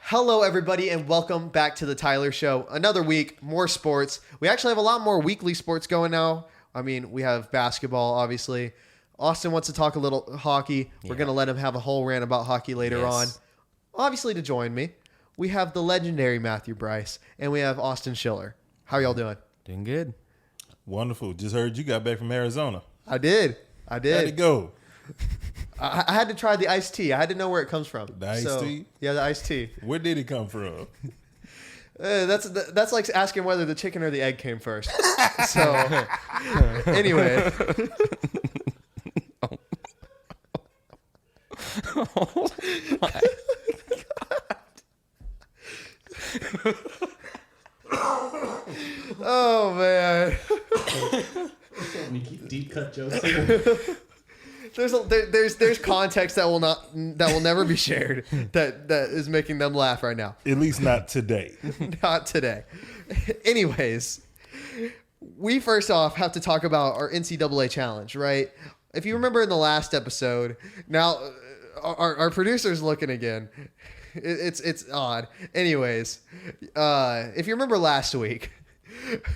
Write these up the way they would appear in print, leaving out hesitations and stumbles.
Hello, everybody, and welcome back to the Tyler Show. Another week, more sports. We actually have a lot more weekly sports going now. I mean, we have basketball, obviously. Austin wants to talk a little hockey. Yeah. We're going to let him have a whole rant about hockey later on. Obviously, to join me, we have the legendary Matthew Brice, and we have Austin Schiller. How are y'all doing? Doing good. Wonderful. Just heard you got back from Arizona. I did. How'd it go? I had to try the iced tea. I had to know where it comes from. The iced tea? Yeah, the iced tea. Where did it come from? That's like asking whether the chicken or the egg came first. So, anyway. Oh my God. Oh man. We keep deep cut jokes here. There's context that will never be shared that is making them laugh right now. At least not today. Not today. Anyways, we first off have to talk about our NCAA challenge, right? If you remember in the last episode, now our producer's looking again. It's odd. Anyways, if you remember last week,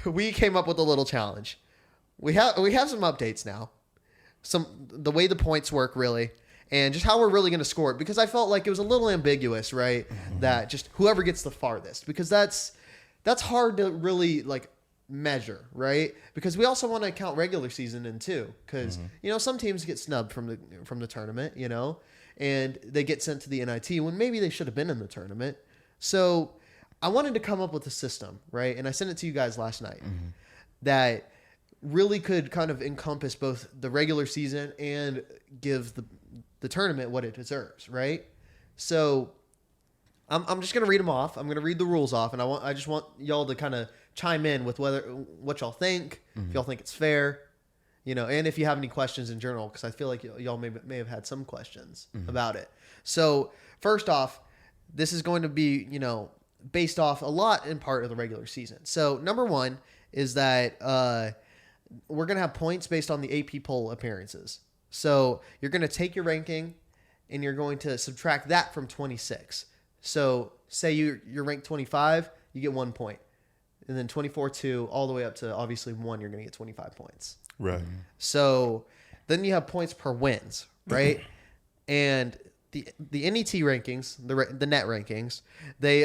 we came up with a little challenge. We have some updates now. The way the points work really, and just how we're really going to score it, because I felt like it was a little ambiguous, right? Mm-hmm. That just whoever gets the farthest, because that's hard to really like measure, right? Because we also want to count regular season in too, because some teams get snubbed from the tournament, and they get sent to the NIT when maybe they should have been in the tournament. So I wanted to come up with a system, right? And I sent it to you guys last night that really could kind of encompass both the regular season and give the tournament what it deserves, right? So I'm just going to read them off. I'm going to read the rules off, and I just want y'all to kind of chime in with what y'all think, if y'all think it's fair, and if you have any questions in general, because I feel like y'all may have had some questions about it. So first off, this is going to be, based off a lot in part of the regular season. So number one is that we're going to have points based on the AP poll appearances. So you're going to take your ranking and you're going to subtract that from 26. So say you're ranked 25, you get 1 point. And then 24, 2, all the way up to obviously 1, you're going to get 25 points. Right. So then you have points per wins, right? And the NET rankings, the net rankings, they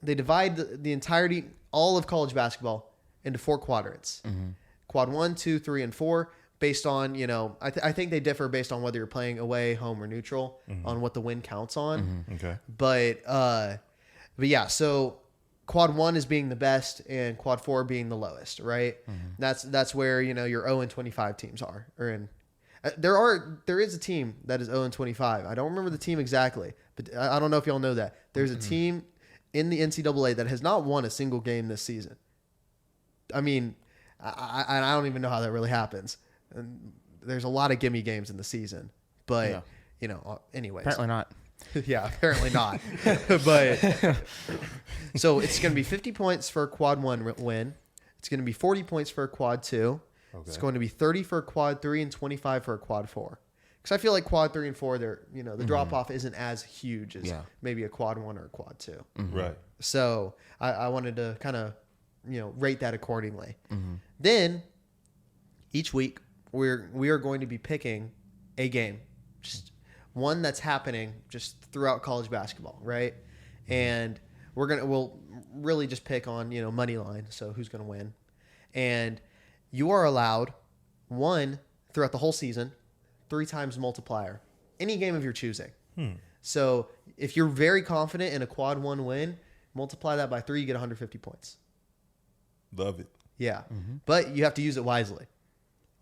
divide the entirety, all of college basketball into 4 quadrants. Quad 1, 2, 3, and 4, based on, I think they differ based on whether you're playing away, home, or neutral on what the win counts on. Okay. But yeah, so quad 1 is being the best and quad 4 being the lowest, right? That's where, your 0-25 teams are. There is a team that is 0-25. I don't remember the team exactly, but I don't know if y'all know that. There's a team in the NCAA that has not won a single game this season. I mean, I don't even know how that really happens. And there's a lot of gimme games in the season, but anyways. Apparently not. Yeah, apparently not. But so it's going to be 50 points for a quad 1 win. It's going to be 40 points for a quad 2. Okay. It's going to be 30 for a quad 3 and 25 for a quad 4. Because I feel like quad 3 and 4, the drop off isn't as huge as maybe a quad 1 or a quad 2. Right. So I wanted to kind of rate that accordingly. Then each week we are going to be picking a game, just one that's happening just throughout college basketball, right? And we'll really just pick on money line, so who's going to win. And you are allowed one throughout the whole season, 3 times multiplier, any game of your choosing. So if you're very confident in a quad 1 win, multiply that by 3, you get 150 points. Love it. Yeah. But you have to use it wisely.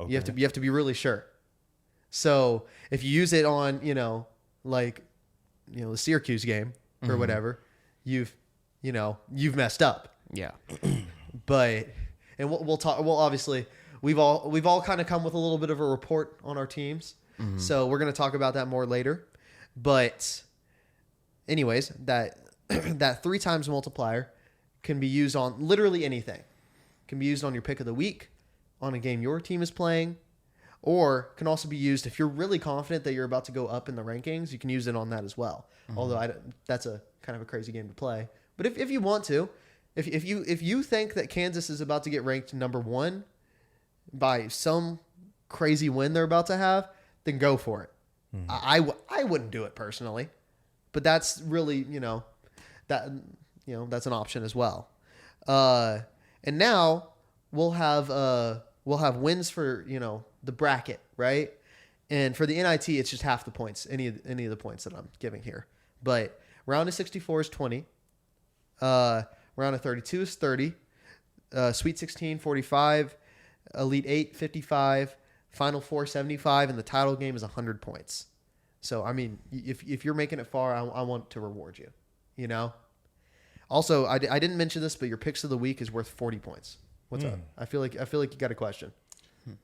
Okay. You have to be really sure. So if you use it on, the Syracuse game or whatever, you've messed up. Yeah. But we'll talk. Well, obviously we've all kind of come with a little bit of a report on our teams. So we're going to talk about that more later. But anyways, that 3 times multiplier can be used on literally anything. Can be used on your pick of the week, on a game your team is playing, or can also be used if you're really confident that you're about to go up in the rankings. You can use it on that as well. Although that's a kind of a crazy game to play. But if you want to, if you think that Kansas is about to get ranked number 1 by some crazy win they're about to have, then go for it. I wouldn't do it personally, but that's really that's an option as well. And now we'll have wins for the bracket, right? And for the NIT, it's just half the points, any of the points that I'm giving here. But round of 64 is 20. Round of 32 is 30. Sweet 16, 45. Elite 8, 55. Final 4, 75. And the title game is 100 points. So, I mean, if you're making it far, I want to reward you, Also, I didn't mention this, but your picks of the week is worth 40 points. What's up? I feel like you got a question.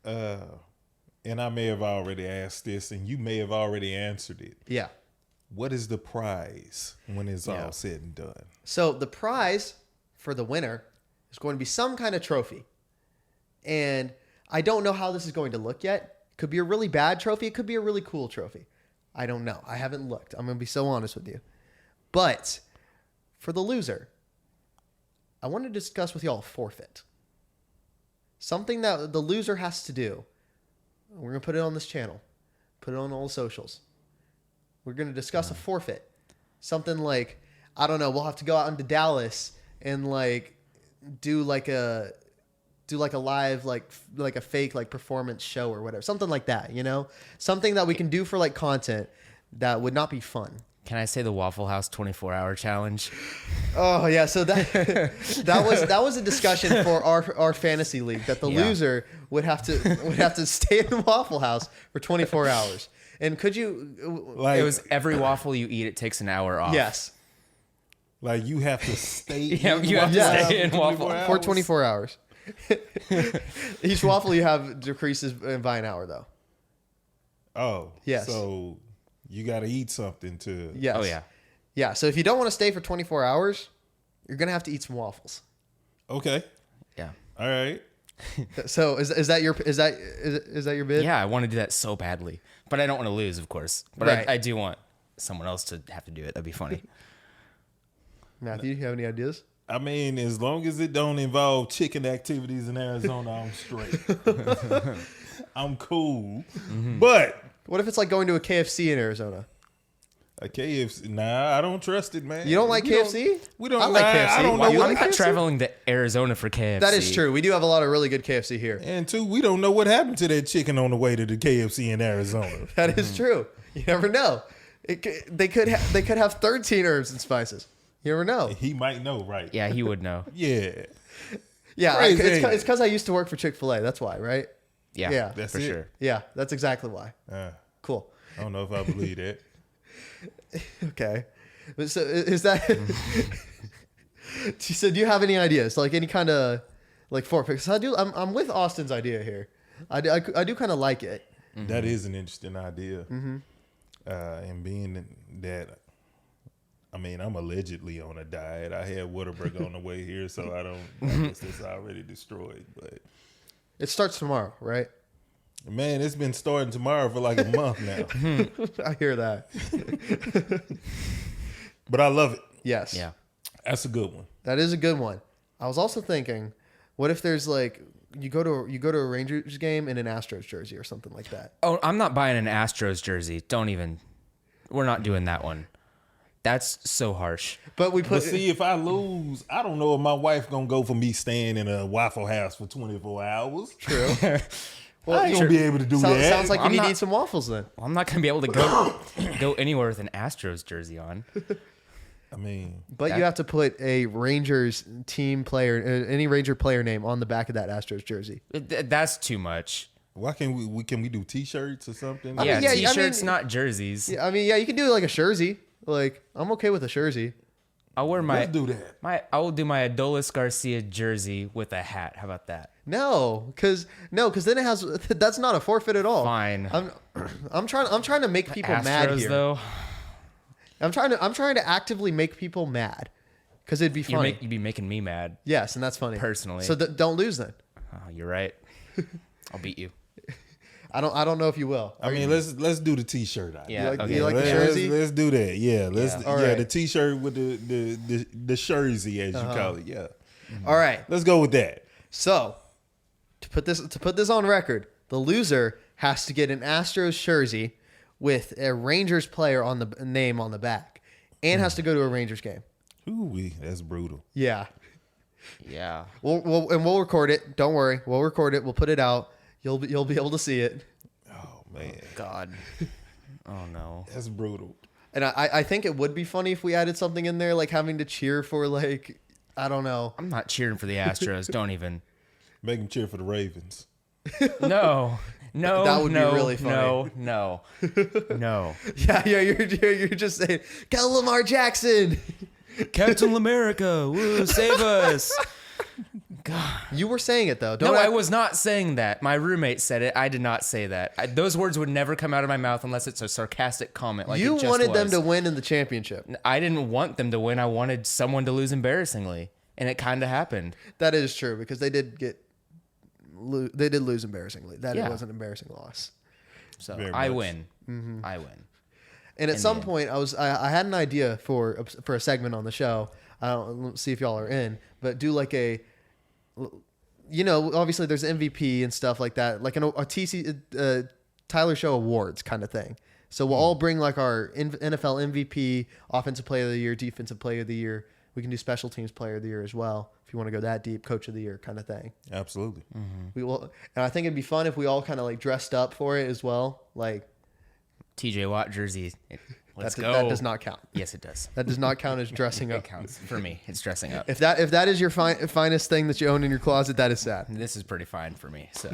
And I may have already asked this, and you may have already answered it. Yeah. What is the prize when it's all said and done? So the prize for the winner is going to be some kind of trophy. And I don't know how this is going to look yet. Could be a really bad trophy. It could be a really cool trophy. I don't know. I haven't looked. I'm going to be so honest with you. But for the loser, I want to discuss with y'all a forfeit. Something that the loser has to do. We're going to put it on this channel. Put it on all the socials. We're going to discuss a forfeit. Something like, I don't know, we'll have to go out into Dallas and do like a live like a fake performance show or whatever. Something like that, Something that we can do for content that would not be fun. Can I say the Waffle House 24-hour challenge? Oh yeah, so that was a discussion for our fantasy league that the loser would have to stay in the Waffle House for 24 hours. And could you it was every waffle you eat, it takes an hour off. Yes. Like you have to stay you have to stay in waffle for 24 hours. Each waffle you have decreases by an hour though. Oh. Yes. So you got to eat something to. Yes. Oh yeah. Yeah. So if you don't want to stay for 24 hours, you're gonna have to eat some waffles. Okay. Yeah. All right. So is that your bid? Yeah, I want to do that so badly, but I don't want to lose, of course. But Right. I do want someone else to have to do it. That'd be funny. Matthew, you have any ideas? I mean, as long as it don't involve chicken activities in Arizona, I'm straight. I'm cool. But What if it's like going to a KFC in Arizona? a KFC, nah, I don't trust it, man. You don't like KFC? We don't. I like KFC. I don't Why know you what. I'm like not KFC? traveling to Arizona for KFC. That is true. We do have a lot of really good KFC here. And two, we don't know what happened to that chicken on the way to the KFC in Arizona. That is true. You never know. They could have 13 herbs and spices. You never know. He might know, right? Yeah, he would know. Yeah. Yeah, Crazy. it's because I used to work for Chick-fil-A. That's why, right? Yeah, Yeah. That's for it. sure. Yeah, that's exactly why. Cool. I don't know if I believe that. Okay. So is that? So do you have any ideas? Like any kind of forfeit? Because I'm with Austin's idea here. I do kind of like it. That is an interesting idea. And being that, I mean, I'm allegedly on a diet. I had Whataburger on the way here, so I guess it's already destroyed. But It starts tomorrow, right? man, it's been starting tomorrow for like a month now. I hear that. But I love it. Yes. Yeah. That's a good one. That is a good one. I was also thinking, what if there's you go to a Rangers game in an Astros jersey or something like that? Oh, I'm not buying an Astros jersey. Don't even. We're not doing that one. That's so harsh. But we But put see, if I lose, I don't know if my wife gonna go for me staying in a Waffle House for 24 hours. true. I ain't gonna be able to do that. Sounds like you I'm need to not- eat some waffles then. Well, I'm not gonna be able to go anywhere with an Astros jersey on. I mean, But you have to put a Rangers team player, any Ranger player name on the back of that Astros jersey. That's too much. why can't we can we do T-shirts or something? I Yeah, mean, yeah, I t-shirts, mean- not jerseys. Yeah, I mean, yeah, you can do like a jersey. Like I'm okay with a jersey. I'll wear Let's do that. I will do my Adolis Garcia jersey with a hat. How about that? No, because then it has that's not a forfeit at all. Fine. I'm trying to make people Astros mad here. though, I'm trying to actively make people mad because it'd be funny. you'd be making me mad. Yes, and that's funny. Personally. So don't lose then. Oh, you're right. I'll beat you. I don't know if you will. I mean, let's do the T-shirt. Yeah, You like, okay. you like the Let's, jersey? let's do that. Yeah, All right. the T-shirt with the jersey as you call it. Yeah. All right. Let's go with that. So, to put this on record, the loser has to get an Astros jersey with a Rangers player on the name on the back, and has to go to a Rangers game. Ooh, that's brutal. Yeah. Yeah. We'll record it. Don't worry. We'll record it. We'll put it out. You'll be able to see it. Oh man, God. Oh no. that's brutal. And I think it would be funny if we added something in there, like having to cheer for, like, I don't know. I'm not cheering for the Astros. Don't even. Make them cheer for the Ravens. No. No. That would be no, really funny. No. No. Yeah, you're just saying, go Lamar Jackson. Captain America, woo, save us. God. You were saying it though. No, I was not saying that. My roommate said it. I did not say that. Those words would never come out of my mouth unless it's a sarcastic comment. Like you it just wanted them was. to win in the championship. I didn't want them to win. I wanted someone to lose embarrassingly, and it kind of happened. That is true because they did lose embarrassingly. That Yeah. was an embarrassing loss. So Very I much. win. Mm-hmm. I win. And at In some the end. point, I had an idea for a segment on the show. I don't see if y'all are in, but do like a, obviously there's MVP and stuff like that, like a TC Tyler Show Awards kind of thing. So we'll all bring like our NFL MVP, Offensive Player of the Year, Defensive Player of the Year. We can do Special Teams Player of the Year as well if you want to go that deep, Coach of the Year kind of thing. Absolutely. We will, and I think it'd be fun if we all kind of like dressed up for it as well, like. TJ Watt jersey. Let's go. That does not count. Yes, it does. That does not count as dressing It up. counts for me. It's dressing up. If that is your finest thing that you own in your closet, that is sad. This is pretty fine for me. So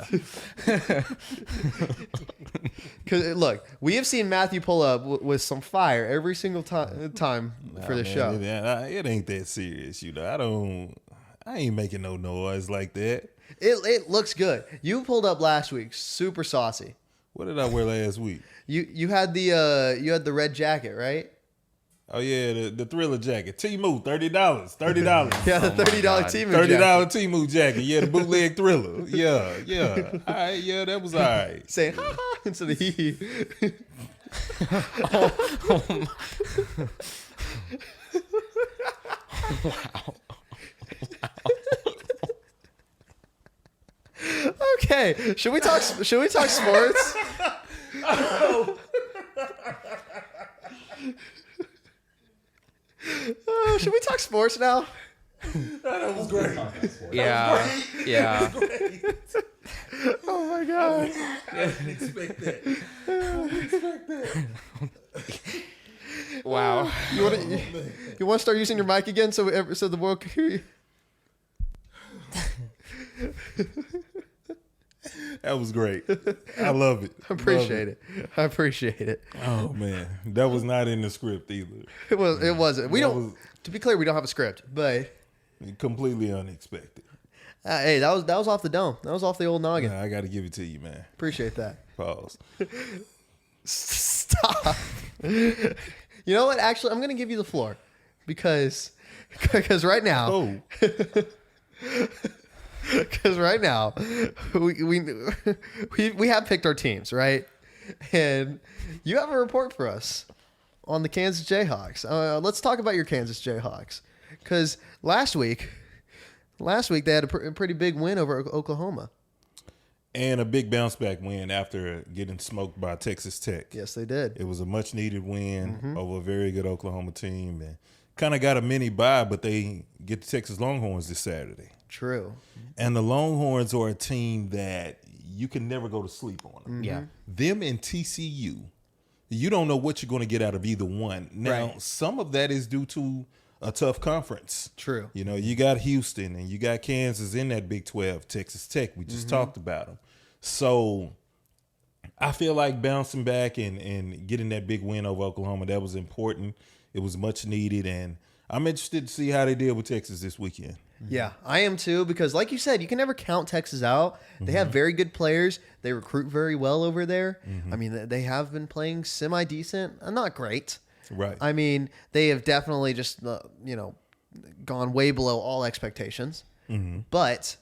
Because look, we have seen Matthew pull up with some fire every single time for the show. It ain't that serious, I ain't making no noise like that. It looks good. You pulled up last week, super saucy. What did I wear last week? You had the red jacket, right? Oh yeah, the Thriller jacket. Temu, $30. $30. Yeah, the $30 God. team. $30 Temu jacket. Yeah, the bootleg Thriller. Yeah. All right, yeah, that was all right. Saying ha ha instead of hee hee. Okay, should we talk sports? Should we talk sports now? That was great. yeah, yeah. Oh my god. I didn't expect that. Wow. You want to start using your mic again so the world can hear you? That was great. I love it. I appreciate it. Oh man, that was not in the script either. It wasn't. We That don't. was- To be clear, we don't have a script, but Completely unexpected. hey, that was off the dome. That was off the old noggin. Nah, I got to give it to you, man. Appreciate that. Pause. Stop. You know what? Actually, I'm gonna give you the floor because right now. Oh, Because right now, we have picked our teams, right? And you have a report for us on the Kansas Jayhawks. Let's talk about your Kansas Jayhawks. Because last week they had a pretty big win over Oklahoma. and a big bounce back win after getting smoked by Texas Tech. Yes, they did. It was a much needed win over a very good Oklahoma team, and kind of got a mini bye, but they get the Texas Longhorns this Saturday. True. And the Longhorns are a team that you can never go to sleep on them. Yeah. Them and TCU, you don't know what you're going to get out of either one. Now, Right. some of that is due to a tough conference. True. You know, you got Houston and you got Kansas in that Big 12, Texas Tech. We just talked about them. So I feel like bouncing back and getting that big win over Oklahoma, that was important. It was much needed. And I'm interested to see how they deal with Texas this weekend. Yeah, I am too, because like you said, you can never count Texas out. They have very good players. They recruit very well over there. I mean, they have been playing semi-decent, not great. Right. I mean, they have definitely just, gone way below all expectations. But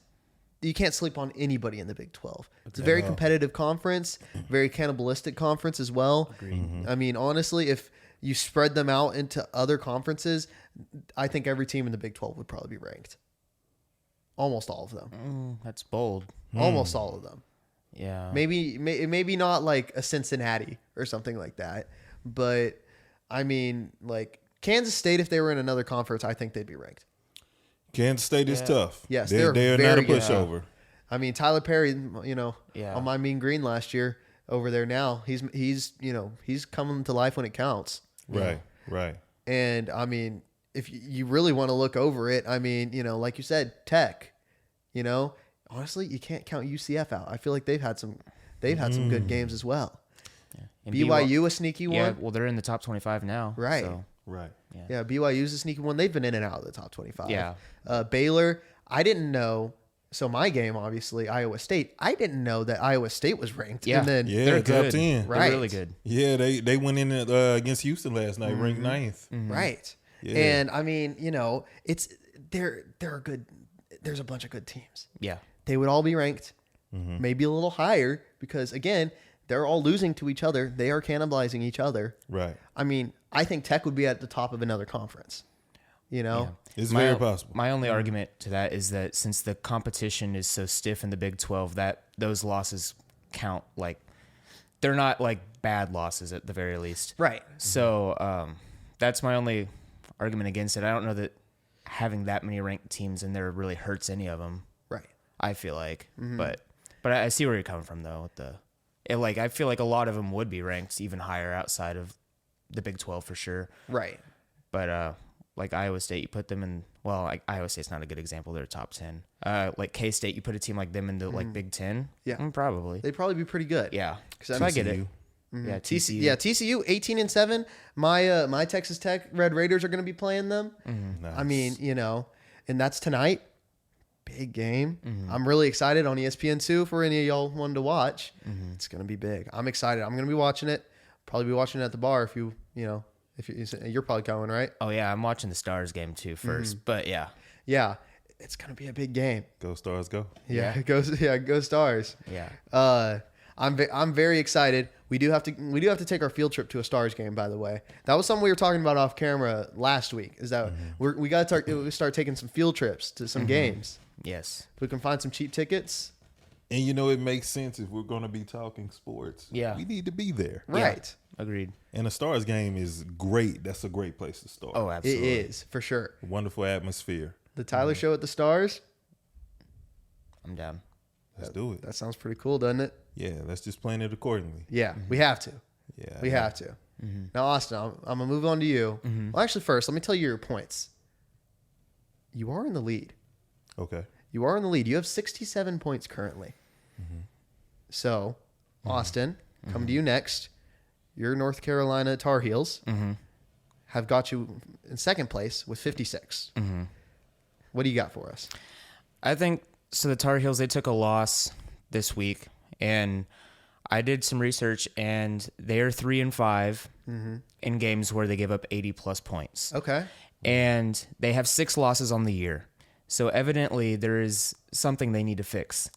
you can't sleep on anybody in the Big 12. It's a very competitive conference, very cannibalistic conference as well. I mean, honestly, if you spread them out into other conferences, I think every team in the Big 12 would probably be ranked. Almost all of them. That's bold. Almost all of them. Yeah. Maybe not like a Cincinnati or something like that, but I mean, like Kansas State, if they were in another conference, I think they'd be ranked. Kansas State is tough. Yes, they're not a very good. pushover. I mean, Tyler Perry, on my Mean Green last year over there now, he's coming to life when it counts. Right. And I mean, if you really want to look over it, I mean, like you said, Tech, honestly, you can't count UCF out. I feel like they've had some good games as well. Yeah. And BYU a sneaky one. Yeah, well, they're in the top 25 now. Right. So. Right. Yeah, BYU's a sneaky one. They've been in and out of the top 25. Yeah. Baylor, I didn't know. So my game, obviously, Iowa State. I didn't know that Iowa State was ranked. Yeah. And then, They're top good. 10. Right. They're really good. Yeah, they went in against Houston last night, ranked 9th. Right. Yeah. And I mean, they're good. There's a bunch of good teams. Yeah. They would all be ranked, maybe a little higher because again, they're all losing to each other. They are cannibalizing each other. Right. I mean, I think Tech would be at the top of another conference. Yeah. It's very possible. My only argument to that is that since the competition is so stiff in the Big 12, that those losses count like they're not like bad losses at the very least. Right. So that's my only argument against it. I don't know that having that many ranked teams in there really hurts any of them. Right. I feel like, but I see where you're coming from though. I feel like a lot of them would be ranked even higher outside of the Big 12 for sure. Right. But like Iowa State, you put them in. Well, like Iowa State's not a good example. They're top 10. Like K-State, you put a team like them into like Big 10. Yeah. Probably. They'd probably be pretty good. Yeah. Because So I get it. TCU. Yeah. TCU. Yeah, TCU 18-7. My Texas Tech Red Raiders are going to be playing them. Nice. I mean, and that's tonight. Big game. I'm really excited on ESPN2 for any of y'all wanting to watch. It's going to be big. I'm excited. I'm going to be watching it. Probably be watching it at the bar if you're probably going, right? Oh yeah, I'm watching the Stars game too first. But yeah. Yeah, it's going to be a big game. Go Stars, go. Yeah, go Stars. Yeah. I'm very excited. We do have to take our field trip to a Stars game, by the way. That was something we were talking about off camera last week. Is that we got to start taking some field trips to some games. Yes. If we can find some cheap tickets. And it makes sense if we're going to be talking sports. Yeah. We need to be there. Right. Yeah, agreed. And a Stars game is great. That's a great place to start. Oh, absolutely. It is, for sure. Wonderful atmosphere. The Tyler Show at the Stars. I'm down. Let's do it. That sounds pretty cool, doesn't it? Yeah, let's just plan it accordingly. Yeah, we have to. Yeah. We have to. Now, Austin, I'm going to move on to you. Well, actually, first, let me tell you your points. You are in the lead. Okay. You are in the lead. You have 67 points currently. So, Austin, come to you next. Your North Carolina Tar Heels have got you in second place with 56. What do you got for us? I think so. The Tar Heels, they took a loss this week, and I did some research, and they are 3-5 in games where they give up 80 plus points. Okay. And they have 6 losses on the year. So evidently there is something they need to fix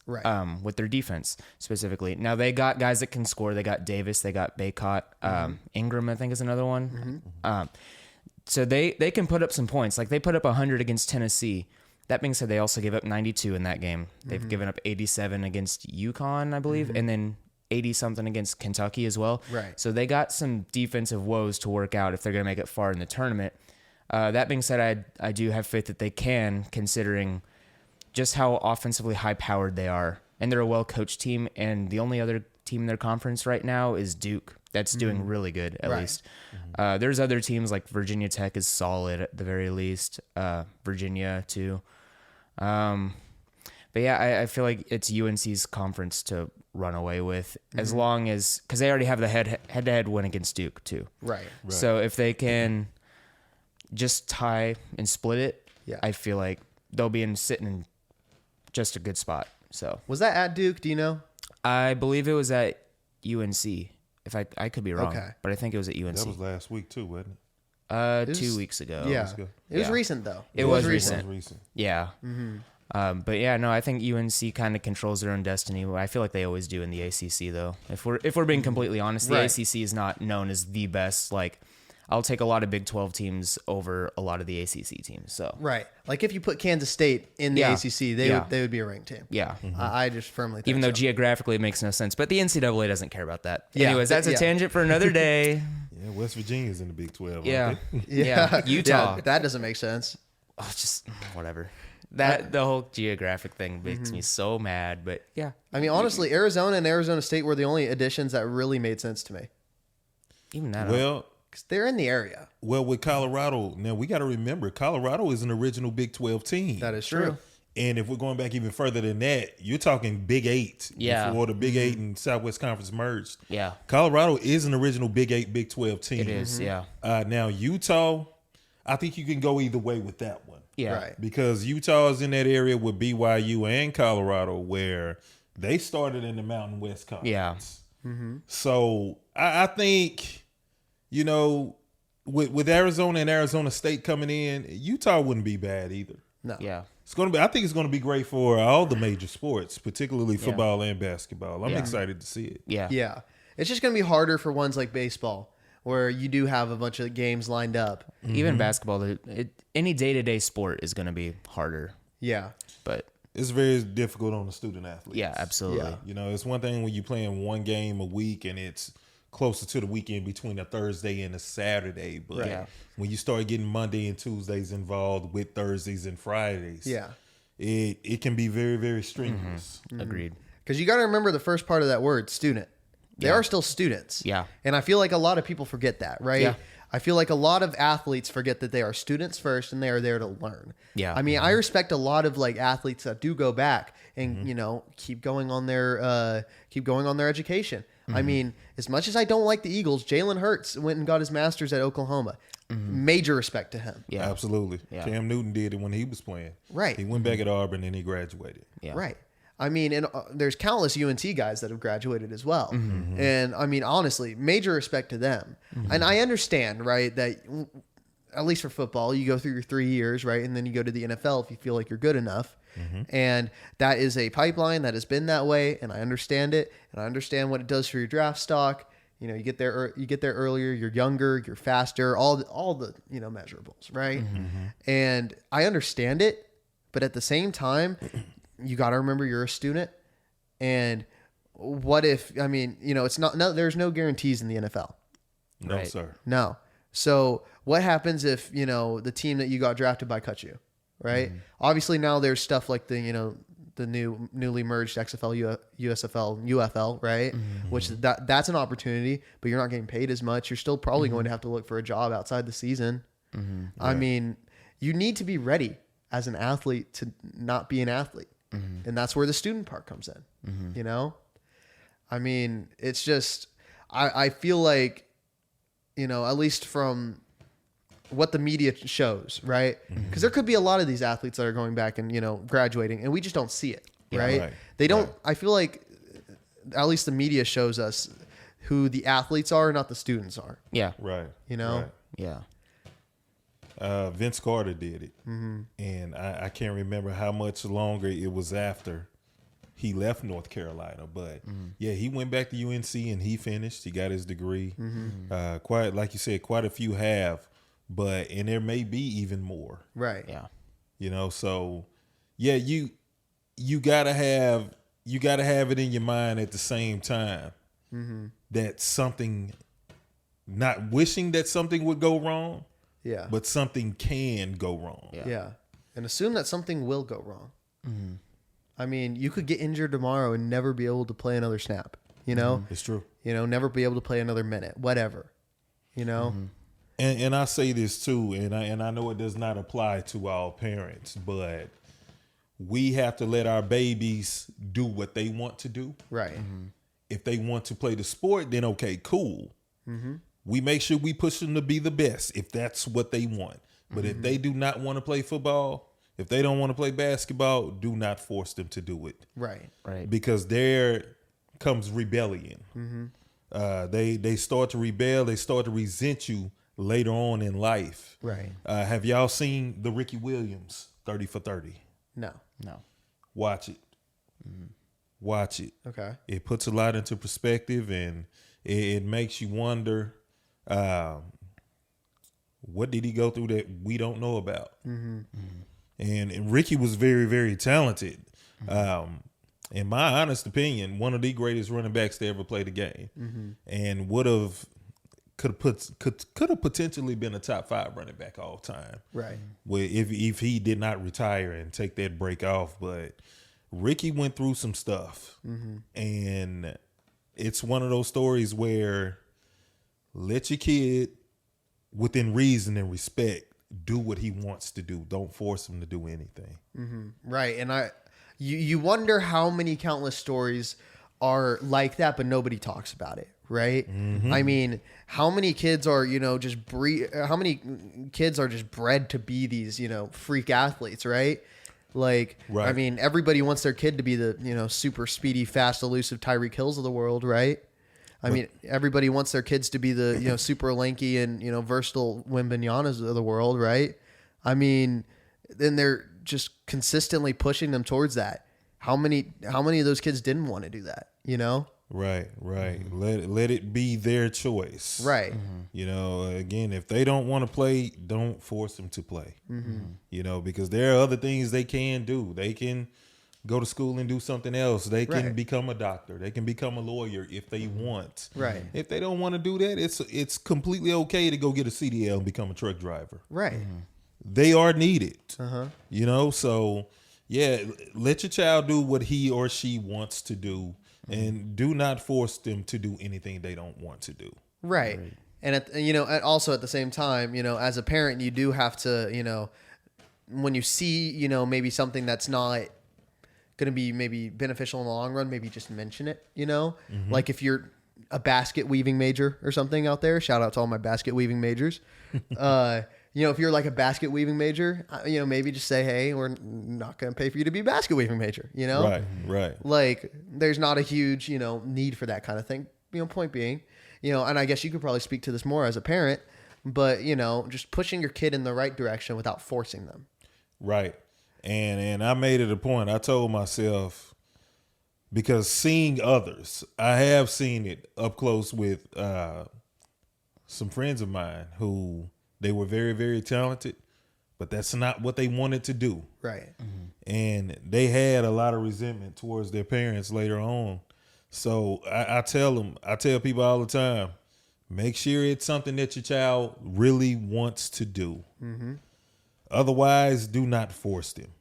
with their defense specifically. Now they got guys that can score. They got Davis. They got Baycott. Ingram, I think, is another one. So they can put up some points. Like they put up 100 against Tennessee. That being said, they also gave up 92 in that game. They've given up 87 against UConn, I believe, and then 80-something against Kentucky as well. Right. So they got some defensive woes to work out if they're going to make it far in the tournament. That being said, I do have faith that they can, considering just how offensively high-powered they are. And they're a well-coached team, and the only other team in their conference right now is Duke. That's doing really good, at least. There's other teams like Virginia Tech is solid at the very least. Virginia, too. But yeah, I feel like it's UNC's conference to run away with, as long as... Because they already have the head-to-head win against Duke, too. Right. So if they can... just tie and split it, I feel like they'll be sitting in just a good spot. So Was that at Duke? Do you know? I believe it was at UNC. If I could be wrong, Okay. but I think it was at UNC. That was last week too, wasn't it? was- 2 weeks ago. Yeah. ago. It was Yeah. recent, though. It was It recent. was recent. Yeah. But yeah, no, I think UNC kind of controls their own destiny. I feel like they always do in the ACC, though. If we're being completely honest, the Right. ACC is not known as the best. Like, I'll take a lot of Big 12 teams over a lot of the ACC teams. So Right. Like if you put Kansas State in the Yeah. ACC, they would be a ranked team. yeah. I just firmly think Even though so. geographically it makes no sense, but the NCAA doesn't care about that. Yeah, Anyways, that's a yeah. tangent for another day. Yeah, West Virginia's in the Big 12. aren't Yeah. they? Yeah. Utah. Yeah, that doesn't make sense. Oh, just whatever. That the whole geographic thing makes me so mad, but yeah. I mean, honestly, Arizona and Arizona State were the only additions that really made sense to me. Even that. Well, 'Cause they're in the area. with Colorado, now we got to remember Colorado is an original Big 12 team. That is true. And if we're going back even further than that, you're talking Big 8. Yeah. Before the Big 8 and Southwest Conference merged. Yeah. Colorado is an original Big 8, Big 12 team. It is, yeah. Now, Utah, I think you can go either way with that one. Yeah. Right. Because Utah is in that area with BYU and Colorado where they started in the Mountain West Conference. Yeah. So I think, with Arizona and Arizona State coming in, Utah wouldn't be bad either. No. Yeah. I think it's going to be great for all the major sports, particularly football and basketball. I'm Yeah. excited to see it. Yeah. Yeah. It's just going to be harder for ones like baseball where you do have a bunch of games lined up. Even basketball, any day-to-day sport is going to be harder. Yeah. But It's very difficult on the student athletes. yeah, absolutely. Yeah. It's one thing when you're playing one game a week and it's closer to the weekend between a Thursday and a Saturday. But Yeah. when you start getting Monday and Tuesdays involved with Thursdays and Fridays, Yeah. it can be very, very strenuous. Agreed. Because you got to remember the first part of that word, student. They are still students. Yeah. And I feel like a lot of people forget that, right? Yeah. I feel like a lot of athletes forget that they are students first and they are there to learn. Yeah. I mean, I respect a lot of like athletes that do go back and, keep going on their education. I mean, as much as I don't like the Eagles, Jalen Hurts went and got his master's at Oklahoma. Major respect to him. Yeah. Absolutely. Yeah. Cam Newton did it when he was playing. Right. He went back at Auburn and he graduated. Yeah. Right. I mean, and there's countless UNT guys that have graduated as well. And I mean, honestly, major respect to them. And I understand, right, that at least for football, you go through your 3 years, right? And then you go to the NFL if you feel like you're good enough. And that is a pipeline that has been that way. And I understand it. And I understand what it does for your draft stock. You get there earlier, you're younger, you're faster, all the measurables, right? And I understand it. But at the same time, you got to remember you're a student. And what if, it's not, no, there's no guarantees in the NFL. No, Right. sir. No. So what happens if, the team that you got drafted by cuts you, right? Obviously now there's stuff like the newly merged XFL, USFL, UFL, right? Which that's an opportunity, but you're not getting paid as much. You're still probably going to have to look for a job outside the season. I mean, you need to be ready as an athlete to not be an athlete. And that's where the student part comes in, I mean, it's just, I feel like, at least from what the media shows, right? Because there could be a lot of these athletes that are going back and, graduating and we just don't see it, right? right. They don't, I feel like at least the media shows us who the athletes are, not the students are, Yeah. Right. Right. Yeah. Vince Carter did it. And I can't remember how much longer it was after he left North Carolina. But yeah, he went back to UNC and he finished. He got his degree. Quite, like you said, quite a few have. And there may be even more. Right. Yeah. So yeah, you gotta have it in your mind at the same time that something, not wishing that something would go wrong, Yeah. but something can go wrong. Yeah. And assume that something will go wrong. I mean, you could get injured tomorrow and never be able to play another snap, It's true. never be able to play another minute, whatever, And I say this too, and I know it does not apply to all parents, but we have to let our babies do what they want to do. Right. If they want to play the sport, then okay, cool. We make sure we push them to be the best if that's what they want. But if they do not want to play football, if they don't want to play basketball, do not force them to do it. Right. Right. Because there comes rebellion. They start to rebel. They start to resent you later on in life. Right. Have y'all seen the Ricky Williams 30 for 30? No. Watch it. Watch it. Okay. It puts a lot into perspective, and it makes you wonder, what did he go through that we don't know about? And Ricky was very, very talented. In my honest opinion, one of the greatest running backs to ever play the game, and could have potentially been a top 5 running back all time. Right. Well, if he did not retire and take that break off, but Ricky went through some stuff, and it's one of those stories where let your kid, within reason and respect, do what he wants to do. Don't force him to do anything. Right. And you wonder how many countless stories are like that, but nobody talks about it. Right. I mean, how many kids are, how many kids are just bred to be these, freak athletes, right? Like, right. I mean, everybody wants their kid to be the, super speedy, fast, elusive Tyreek Hills of the world, right? I mean, everybody wants their kids to be the, super lanky and, versatile Wembanyama's of the world, right? I mean, then they're just consistently pushing them towards that. How many of those kids didn't want to do that, Right. Let it be their choice. Right. Again, if they don't want to play, don't force them to play. Because there are other things they can do. They can go to school and do something else. They can become a doctor. They can become a lawyer if they want. Right. If they don't want to do that, it's completely okay to go get a CDL and become a truck driver. Right. They are needed. So yeah, let your child do what he or she wants to do. And do not force them to do anything they don't want to do. Right. And, also at the same time, as a parent, you do have to, when you see, maybe something that's not going to be maybe beneficial in the long run, maybe just mention it, Like if you're a basket weaving major or something out there, shout out to all my basket weaving majors. If you're like a basket weaving major, maybe just say, hey, we're not going to pay for you to be a basket weaving major, Right. Like there's not a huge, need for that kind of thing. Point being, and I guess you could probably speak to this more as a parent, but, just pushing your kid in the right direction without forcing them. Right. And I made it a point. I told myself, because seeing others, I have seen it up close with some friends of mine who they were very, very talented, but that's not what they wanted to do. Right. And they had a lot of resentment towards their parents later on. So I tell people all the time, make sure it's something that your child really wants to do. Otherwise, do not force them.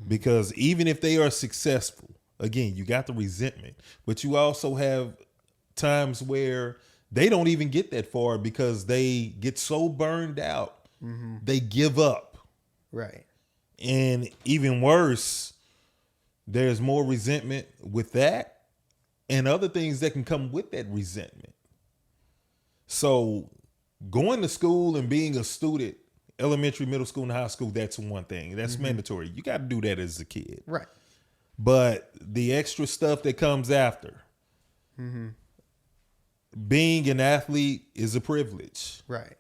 Because even if they are successful, again, you got the resentment, but you also have times where they don't even get that far because they get so burned out, they give up. Right. And even worse, there's more resentment with that and other things that can come with that resentment. So going to school and being a student, elementary, middle school, and high school, that's one thing. That's mandatory. You got to do that as a kid. Right. But the extra stuff that comes after, being an athlete is a privilege. Right.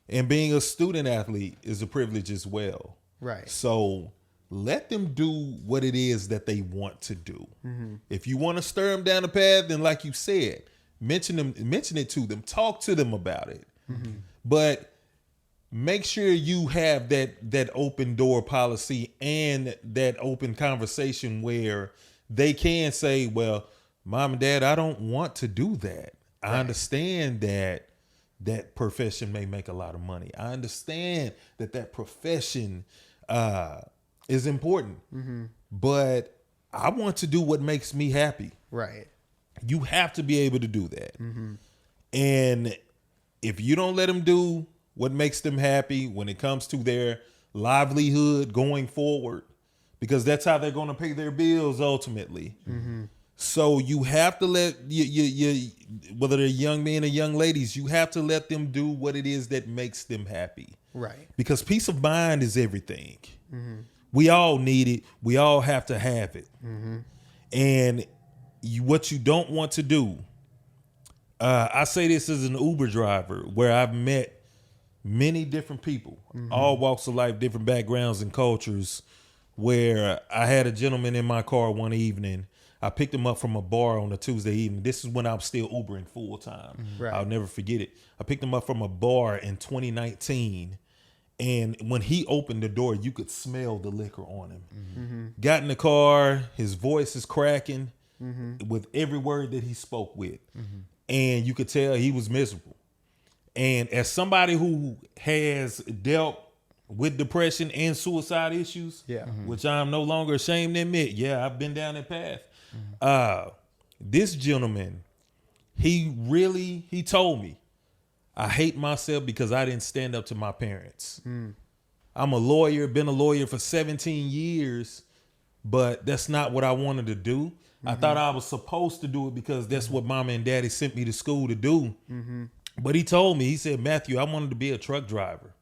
And being a student athlete is a privilege as well. Right. So let them do what it is that they want to do. If you want to stir them down the path, then like you said, mention it to them, talk to them about it. But make sure you have that open door policy and that open conversation where they can say, well, Mom and Dad, I don't want to do that. I understand that profession may make a lot of money. I understand that profession is important, but I want to do what makes me happy. Right. You have to be able to do that. And if you don't let them do what makes them happy when it comes to their livelihood going forward, because that's how they're going to pay their bills ultimately. So you have to let you whether they're young men or young ladies, you have to let them do what it is that makes them happy. Right. Because peace of mind is everything. We all need it. We all have to have it. And what you don't want to do, I say this as an Uber driver where I've met many different people, all walks of life, different backgrounds and cultures, where I had a gentleman in my car one evening. I picked him up from a bar on a Tuesday evening. This is when I was still Ubering full time. Right. I'll never forget it. I picked him up from a bar in 2019. And when he opened the door, you could smell the liquor on him. Got in the car, his voice is cracking with every word that he spoke with. And you could tell he was miserable. And as somebody who has dealt with depression and suicide issues, which I'm no longer ashamed to admit, I've been down that path. This gentleman, he told me, I hate myself because I didn't stand up to my parents. I'm a lawyer, been a lawyer for 17 years, but that's not what I wanted to do. I thought I was supposed to do it because that's what mama and daddy sent me to school to do. But he told me, he said, Matthew, I wanted to be a truck driver.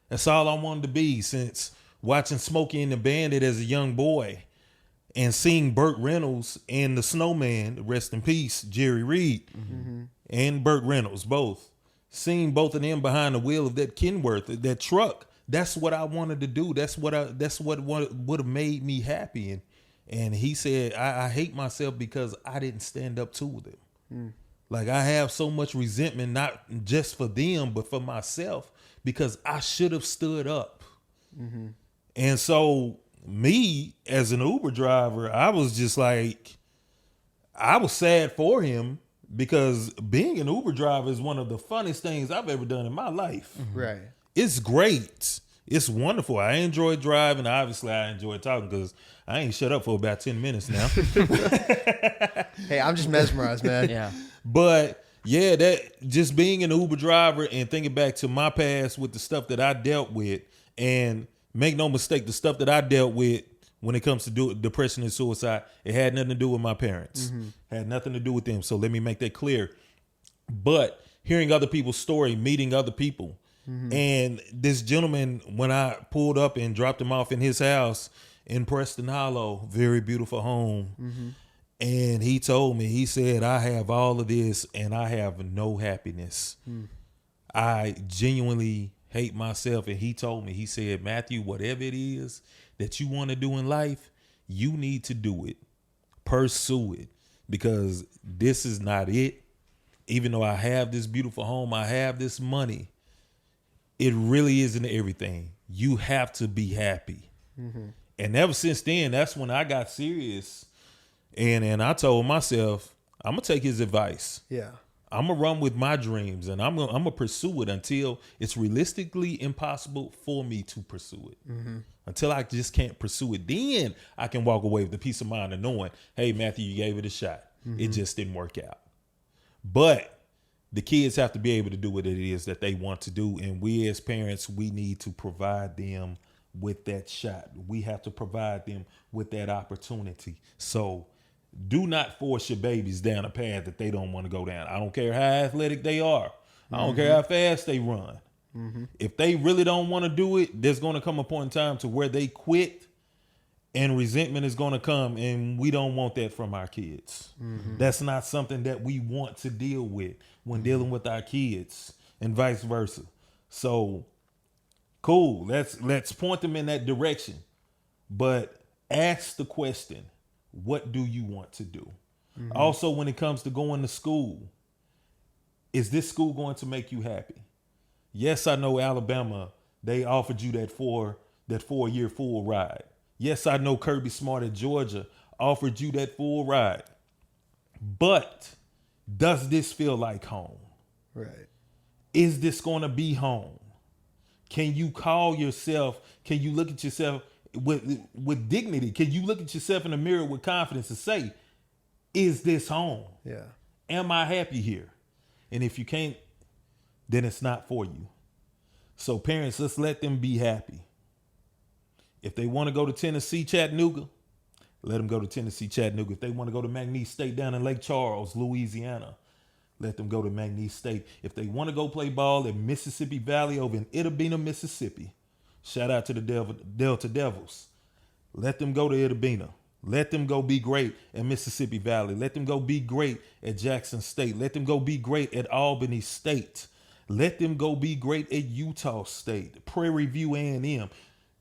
That's all I wanted to be since watching Smokey and the Bandit as a young boy and seeing Burt Reynolds and the Snowman, rest in peace, Jerry Reed, and Burt Reynolds, both. Seeing both of them behind the wheel of that Kenworth, that truck. That's what I wanted to do. That's what would have made me happy. And he said, I hate myself because I didn't stand up to them. Like I have so much resentment, not just for them, but for myself, because I should have stood up. And so me as an Uber driver, I was just like, I was sad for him because being an Uber driver is one of the funnest things I've ever done in my life. Right. It's great. It's wonderful. I enjoy driving. Obviously, I enjoy talking because I ain't shut up for about 10 minutes now. Hey, I'm just mesmerized, man. Yeah. But yeah, that just being an Uber driver and thinking back to my past with the stuff that I dealt with, and make no mistake, the stuff that I dealt with when it comes to depression and suicide, it had nothing to do with my parents. Had nothing to do with them. So let me make that clear. But hearing other people's story, meeting other people, and this gentleman, when I pulled up and dropped him off in his house in Preston Hollow, very beautiful home. And he told me, he said, I have all of this and I have no happiness. I genuinely hate myself. And he told me, he said, Matthew, whatever it is that you want to do in life, you need to do it. Pursue it, because this is not it. Even though I have this beautiful home, I have this money, it really isn't everything. You have to be happy. And ever since then, that's when I got serious. And I told myself, I'm going to take his advice. Yeah. I'm going to run with my dreams, and I'm going to pursue it until it's realistically impossible for me to pursue it. Until I just can't pursue it. Then I can walk away with the peace of mind of knowing, hey, Matthew, you gave it a shot. It just didn't work out. But the kids have to be able to do what it is that they want to do. And we as parents, we need to provide them with that shot. We have to provide them with that opportunity. So do not force your babies down a path that they don't want to go down. I don't care how athletic they are. I don't care how fast they run. If they really don't want to do it, there's going to come a point in time to where they quit and resentment is going to come. And we don't want that from our kids. That's not something that we want to deal with when dealing with our kids, and vice versa. So cool. Let's point them in that direction. But ask the question, what do you want to do? Also, when it comes to going to school, is this school going to make you happy? Yes, I know Alabama, they offered you that 4-year full ride. Yes, I know Kirby Smart at Georgia offered you that full ride. But does this feel like home? Right. Is this going to be home? Can you call yourself, can you look at yourself with dignity? Can you look at yourself in the mirror with confidence and say, is this home? Yeah. Am I happy here? And if you can't, then it's not for you. So parents, let's let them be happy. If they want to go to Tennessee, Chattanooga, let them go to Tennessee, Chattanooga. If they want to go to McNeese State down in Lake Charles, Louisiana, let them go to McNeese State. If they want to go play ball in Mississippi Valley over in Itabena, Mississippi, shout out to the Delta Devils. Let them go to Itabena. Let them go be great at Mississippi Valley. Let them go be great at Jackson State. Let them go be great at Albany State. Let them go be great at Utah State, Prairie View A&M.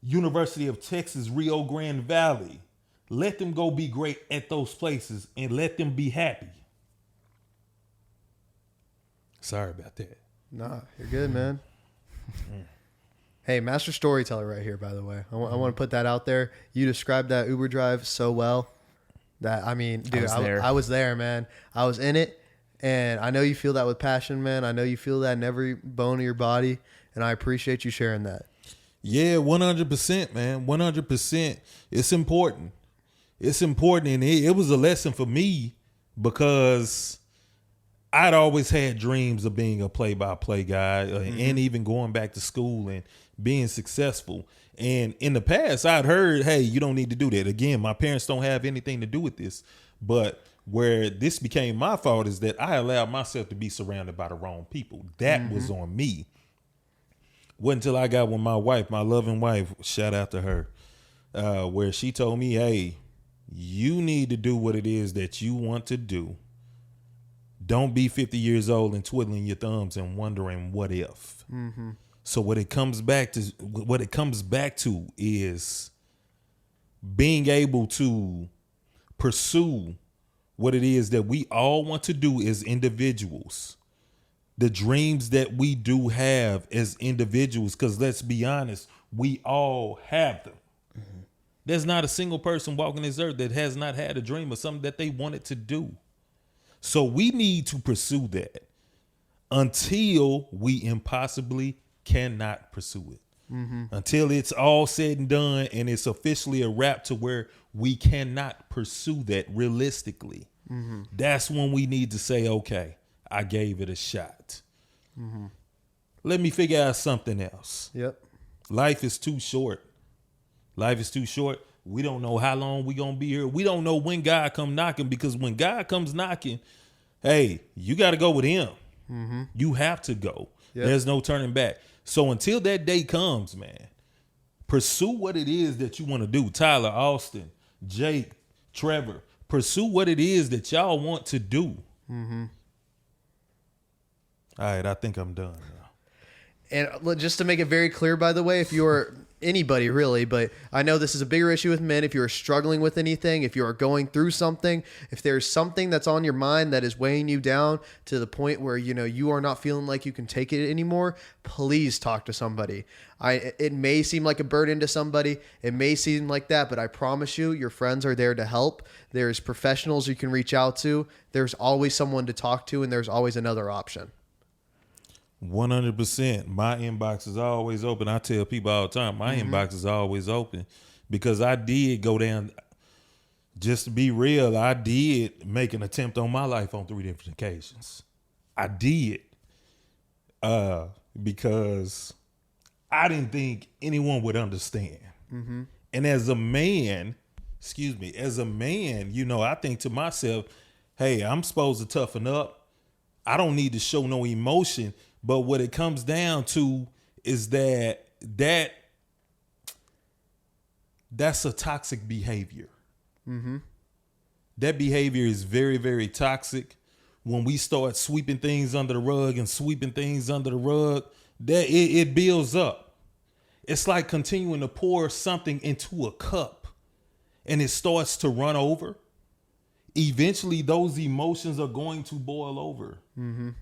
University of Texas, Rio Grande Valley. Let them go be great at those places and let them be happy. Sorry about that. Nah, you're good, man. Hey, master storyteller right here, by the way. I want to put that out there. You described that Uber drive so well that, I mean, dude, I was there, man. I was in it, and I know you feel that with passion, man. I know you feel that in every bone of your body, and I appreciate you sharing that. Yeah, 100%, man. 100%. It's important. It's important, and it was a lesson for me because I'd always had dreams of being a play-by-play guy and even going back to school and being successful. And in the past, I'd heard, hey, you don't need to do that. Again, my parents don't have anything to do with this. But where this became my fault is that I allowed myself to be surrounded by the wrong people. That was on me. Wasn't until I got with my wife, my loving wife, shout out to her, where she told me, hey, you need to do what it is that you want to do. Don't be 50 years old and twiddling your thumbs and wondering what if. So what it comes back to is being able to pursue what it is that we all want to do as individuals. The dreams that we do have as individuals, because let's be honest, we all have them. There's not a single person walking this earth that has not had a dream or something that they wanted to do. So we need to pursue that until we impossibly cannot pursue it. Until it's all said and done and it's officially a wrap to where we cannot pursue that realistically. That's when we need to say, okay, I gave it a shot. Let me figure out something else. Yep. Life is too short. Life is too short. We don't know how long we gonna be here. We don't know when God come knocking, because when God comes knocking, hey, you got to go with him. You have to go. Yep. There's no turning back. So until that day comes, man, pursue what it is that you want to do. Tyler, Austin, Jake, Trevor, pursue what it is that y'all want to do. All right, I think I'm done now. And just to make it very clear, by the way, if you're anybody really, but I know this is a bigger issue with men. If you're struggling with anything, if you are going through something, if there's something that's on your mind that is weighing you down to the point where, you know, you are not feeling like you can take it anymore, please talk to somebody. It may seem like a burden to somebody. It may seem like that, but I promise you, your friends are there to help. There's professionals you can reach out to. There's always someone to talk to, and there's always another option. 100%. My inbox is always open. I tell people all the time, my inbox is always open, because I did go down, just to be real, I did make an attempt on my life on 3 different occasions. I did. Because I didn't think anyone would understand. And as a man, you know, I think to myself, hey, I'm supposed to toughen up. I don't need to show no emotion. But what it comes down to is that's a toxic behavior. That behavior is very, very toxic. When we start sweeping things under the rug, that it builds up. It's like continuing to pour something into a cup and it starts to run over. Eventually those emotions are going to boil over.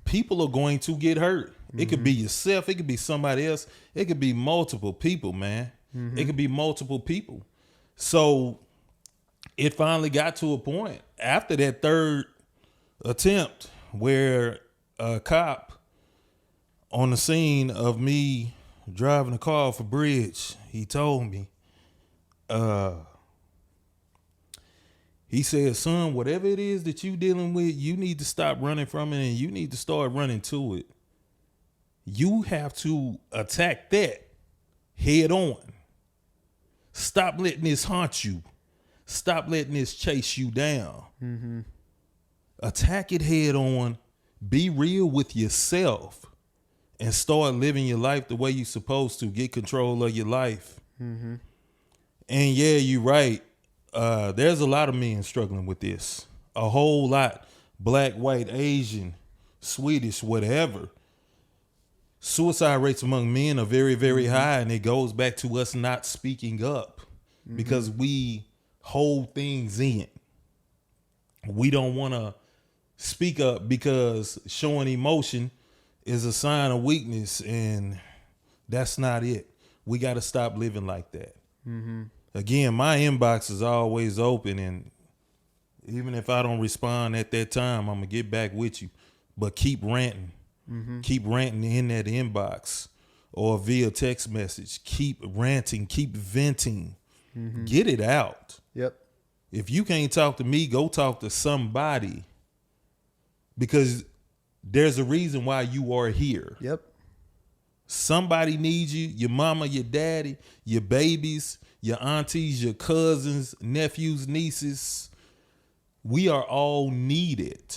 People are going to get hurt. It could be yourself. It could be somebody else. It could be multiple people, man. It could be multiple people. So it finally got to a point after that third attempt where a cop on the scene of me driving a car for Brice, he told me, he said, son, whatever it is that you dealing with, you need to stop running from it and you need to start running to it. You have to attack that head on. Stop letting this haunt you. Stop letting this chase you down. Attack it head on. Be real with yourself and start living your life the way you're supposed to. Get control of your life. And yeah, you're right. There's a lot of men struggling with this. A whole lot. Black, white, Asian, Swedish, whatever. suicide rates among men are very, very high, and it goes back to us not speaking up because we hold things in. We don't want to speak up because showing emotion is a sign of weakness, and that's not it. We got to stop living like that. Again, my inbox is always open, and even if I don't respond at that time, I'm going to get back with you. But keep ranting. Keep ranting in that inbox or via text message. Keep ranting. Keep venting. Get it out. Yep. If you can't talk to me, go talk to somebody, because there's a reason why you are here. Yep. Somebody needs you, your mama, your daddy, your babies, your aunties, your cousins, nephews, nieces. We are all needed.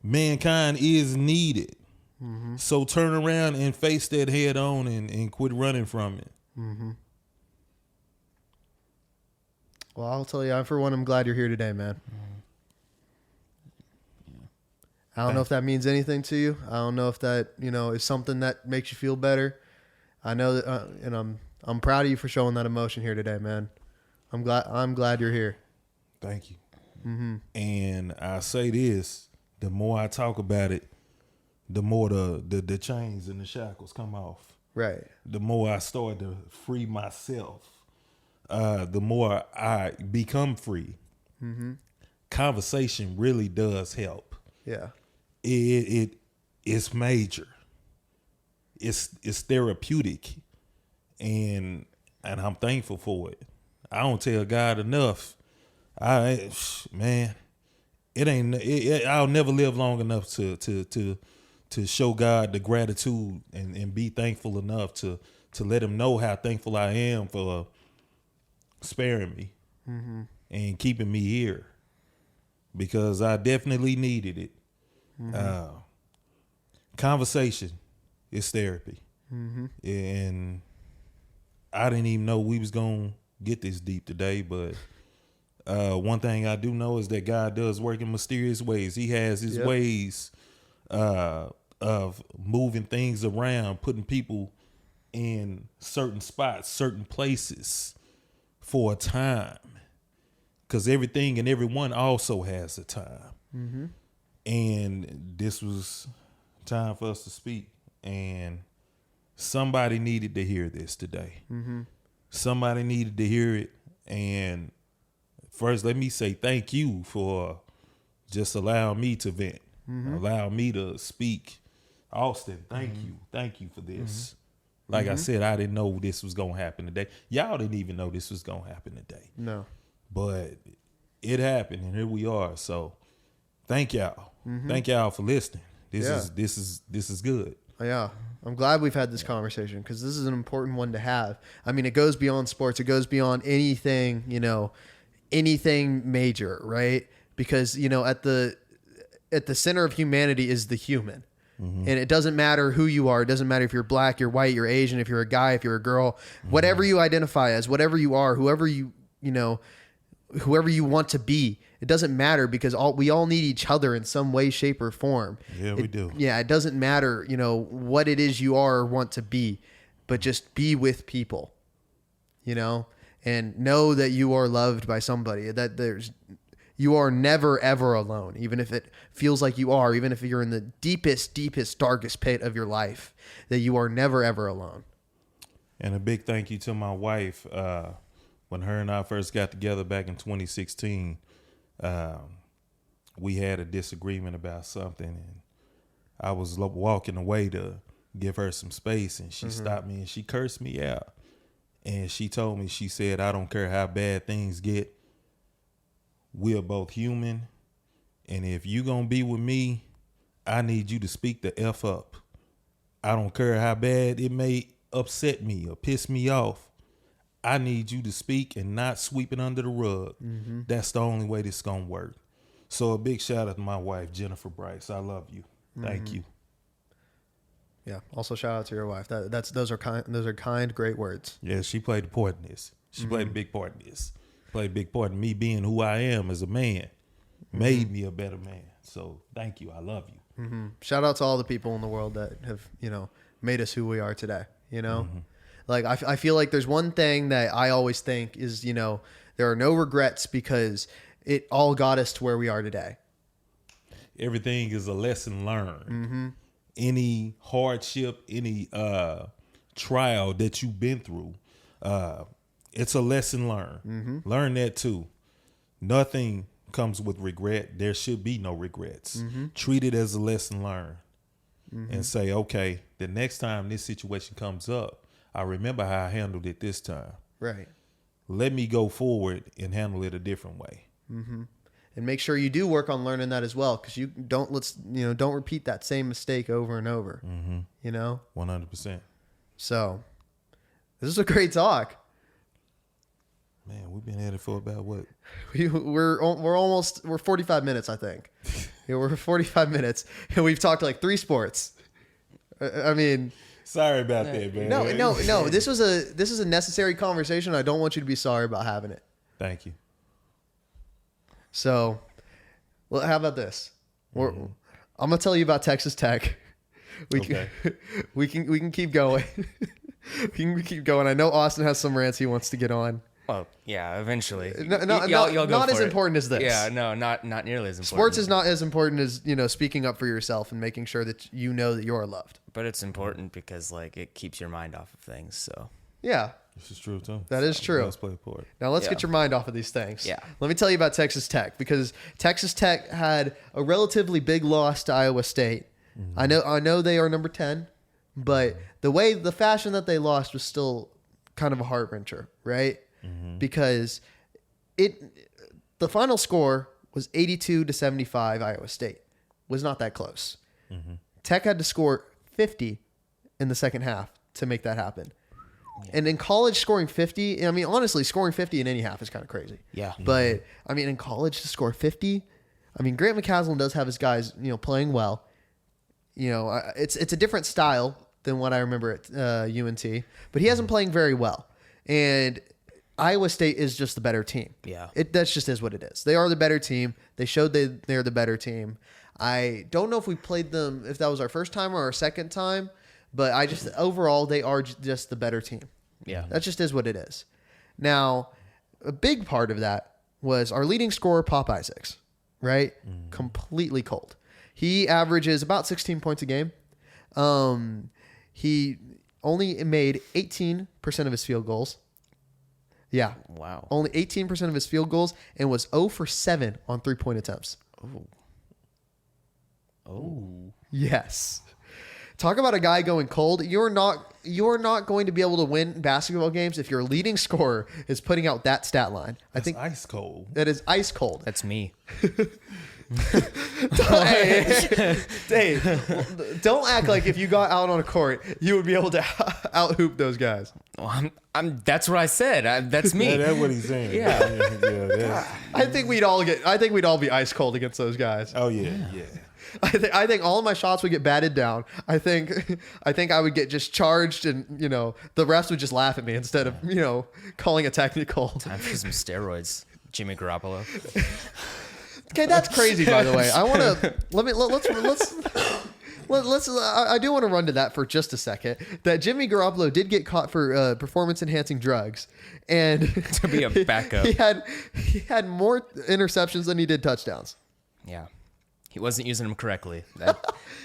Mankind is needed. So turn around and face that head on and quit running from it. Well, I'll tell you, for one, I'm glad you're here today, man. I don't know if that means anything to you. I don't know if that, is something that makes you feel better. I know that, and I'm proud of you for showing that emotion here today, man. I'm glad you're here. Thank you. And I say this, the more I talk about it, the more the chains and the shackles come off. Right. The more I start to free myself, the more I become free. Conversation really does help. Yeah. It's major. It's therapeutic, and I'm thankful for it. I don't tell God enough. Man, I'll never live long enough to show God the gratitude and be thankful enough to let him know how thankful I am for sparing me and keeping me here, because I definitely needed it. Conversation is therapy. And I didn't even know we was gonna get this deep today, but one thing I do know is that God does work in mysterious ways. He has his ways of moving things around, putting people in certain spots, certain places for a time, because everything and everyone also has a time. And this was time for us to speak, and somebody needed to hear this today. Somebody needed to hear it. And first, let me say thank you for just allowing me to vent, allow me to speak. Austin, thank you. Thank you for this. Like I said, I didn't know this was going to happen today. Y'all didn't even know this was going to happen today. No. But it happened, and here we are. So thank y'all. Thank y'all for listening. This is good. Yeah. I'm glad we've had this conversation, because this is an important one to have. I mean, it goes beyond sports. It goes beyond anything, anything major, right? Because, at the center of humanity is the human. And it doesn't matter who you are. It doesn't matter if you're black, you're white, you're Asian, if you're a guy, if you're a girl, whatever you identify as, whatever you are, whoever you want to be. It doesn't matter, because we all need each other in some way, shape, or form. Yeah, we do. Yeah, it doesn't matter, what it is you are or want to be, but just be with people, and know that you are loved by somebody, that you are never, ever alone, even if it feels like you are, even if you're in the deepest, darkest pit of your life, that you are never, ever alone. And a big thank you to my wife. When her and I first got together back in 2016, we had a disagreement about something, and I was walking away to give her some space, and she stopped me and she cursed me out. And she told me, she said, I don't care how bad things get. We are both human. And if you gonna be with me, I need you to speak the F up. I don't care how bad it may upset me or piss me off. I need you to speak and not sweep it under the rug. That's the only way this is gonna work. So a big shout out to my wife, Jennifer Brice. I love you. Thank you. Yeah. Also, shout out to your wife. Those are kind, great words. Yeah, she played a part in this. She played a big part in this. Played a big part in me being who I am as a man. Made me a better man. So thank you. I love you. Shout out to all the people in the world that have, made us who we are today, Like, I feel like there's one thing that I always think is, there are no regrets because it all got us to where we are today. Everything is a lesson learned. Any hardship, any trial that you've been through, it's a lesson learned. Learn that too. Nothing comes with regret. There should be no regrets. Treat it as a lesson learned and say, okay, the next time this situation comes up, I remember how I handled it this time. Right. Let me go forward and handle it a different way. And make sure you do work on learning that as well, because you don't repeat that same mistake over and over. 100%. So this is a great talk. Man, we've been at it for about what? We're 45 minutes, I think. We're 45 minutes, and we've talked like 3 sports. I mean, sorry about that, man. No. This is a necessary conversation. I don't want you to be sorry about having it. Thank you. So, well, how about this? I'm gonna tell you about Texas Tech. We can keep going. We can keep going. I know Austin has some rants he wants to get on. Well, yeah, eventually. Not as important as this. Yeah, no, not nearly as important. Sports is not as important as, speaking up for yourself and making sure that you know that you're loved. But it's important because, like, it keeps your mind off of things, so. Yeah. This is true, too. That is true. Let's play a part. Now let's get your mind off of these things. Yeah. Let me tell you about Texas Tech, because Texas Tech had a relatively big loss to Iowa State. I know they are number 10, but the fashion that they lost was still kind of a heart wrencher, right? Because the final score was 82-75. Iowa State was not that close. Tech had to score 50 in the second half to make that happen. Yeah. And in college, scoring 50, I mean, honestly, scoring 50 in any half is kind of crazy. Yeah. But, I mean, in college to score 50, I mean, Grant McCaslin does have his guys, playing well. It's a different style than what I remember at UNT, but he hasn't playing very well. And Iowa State is just the better team. Yeah. That's just is what it is. They are the better team. They showed they're the better team. I don't know if we played them, if that was our first time or our second time, but overall, they are just the better team. Yeah. That just is what it is. Now, a big part of that was our leading scorer, Pop Isaacs, right? Completely cold. He averages about 16 points a game. He only made 18% of his field goals. Yeah. Wow. Only 18% of his field goals, and was 0 for 7 on 3-point attempts. Oh. Yes. Talk about a guy going cold. You're not going to be able to win basketball games if your leading scorer is putting out that stat line. I think ice cold. That is ice cold. That's me. Hey, don't act like if you got out on a court, you would be able to out hoop those guys. Well, that's what I said. That's me. Yeah, that's what he's saying. Yeah. I think we'd all be ice cold against those guys. Oh yeah. I think all of my shots would get batted down. I think I would get just charged, and the refs would just laugh at me instead of calling a technical. Time for some steroids, Jimmy Garoppolo. Okay, that's crazy. By the way, I want to let's. I do want to run to that for just a second. That Jimmy Garoppolo did get caught for performance enhancing drugs, and to be a backup, he had more interceptions than he did touchdowns. Yeah. He wasn't using them correctly.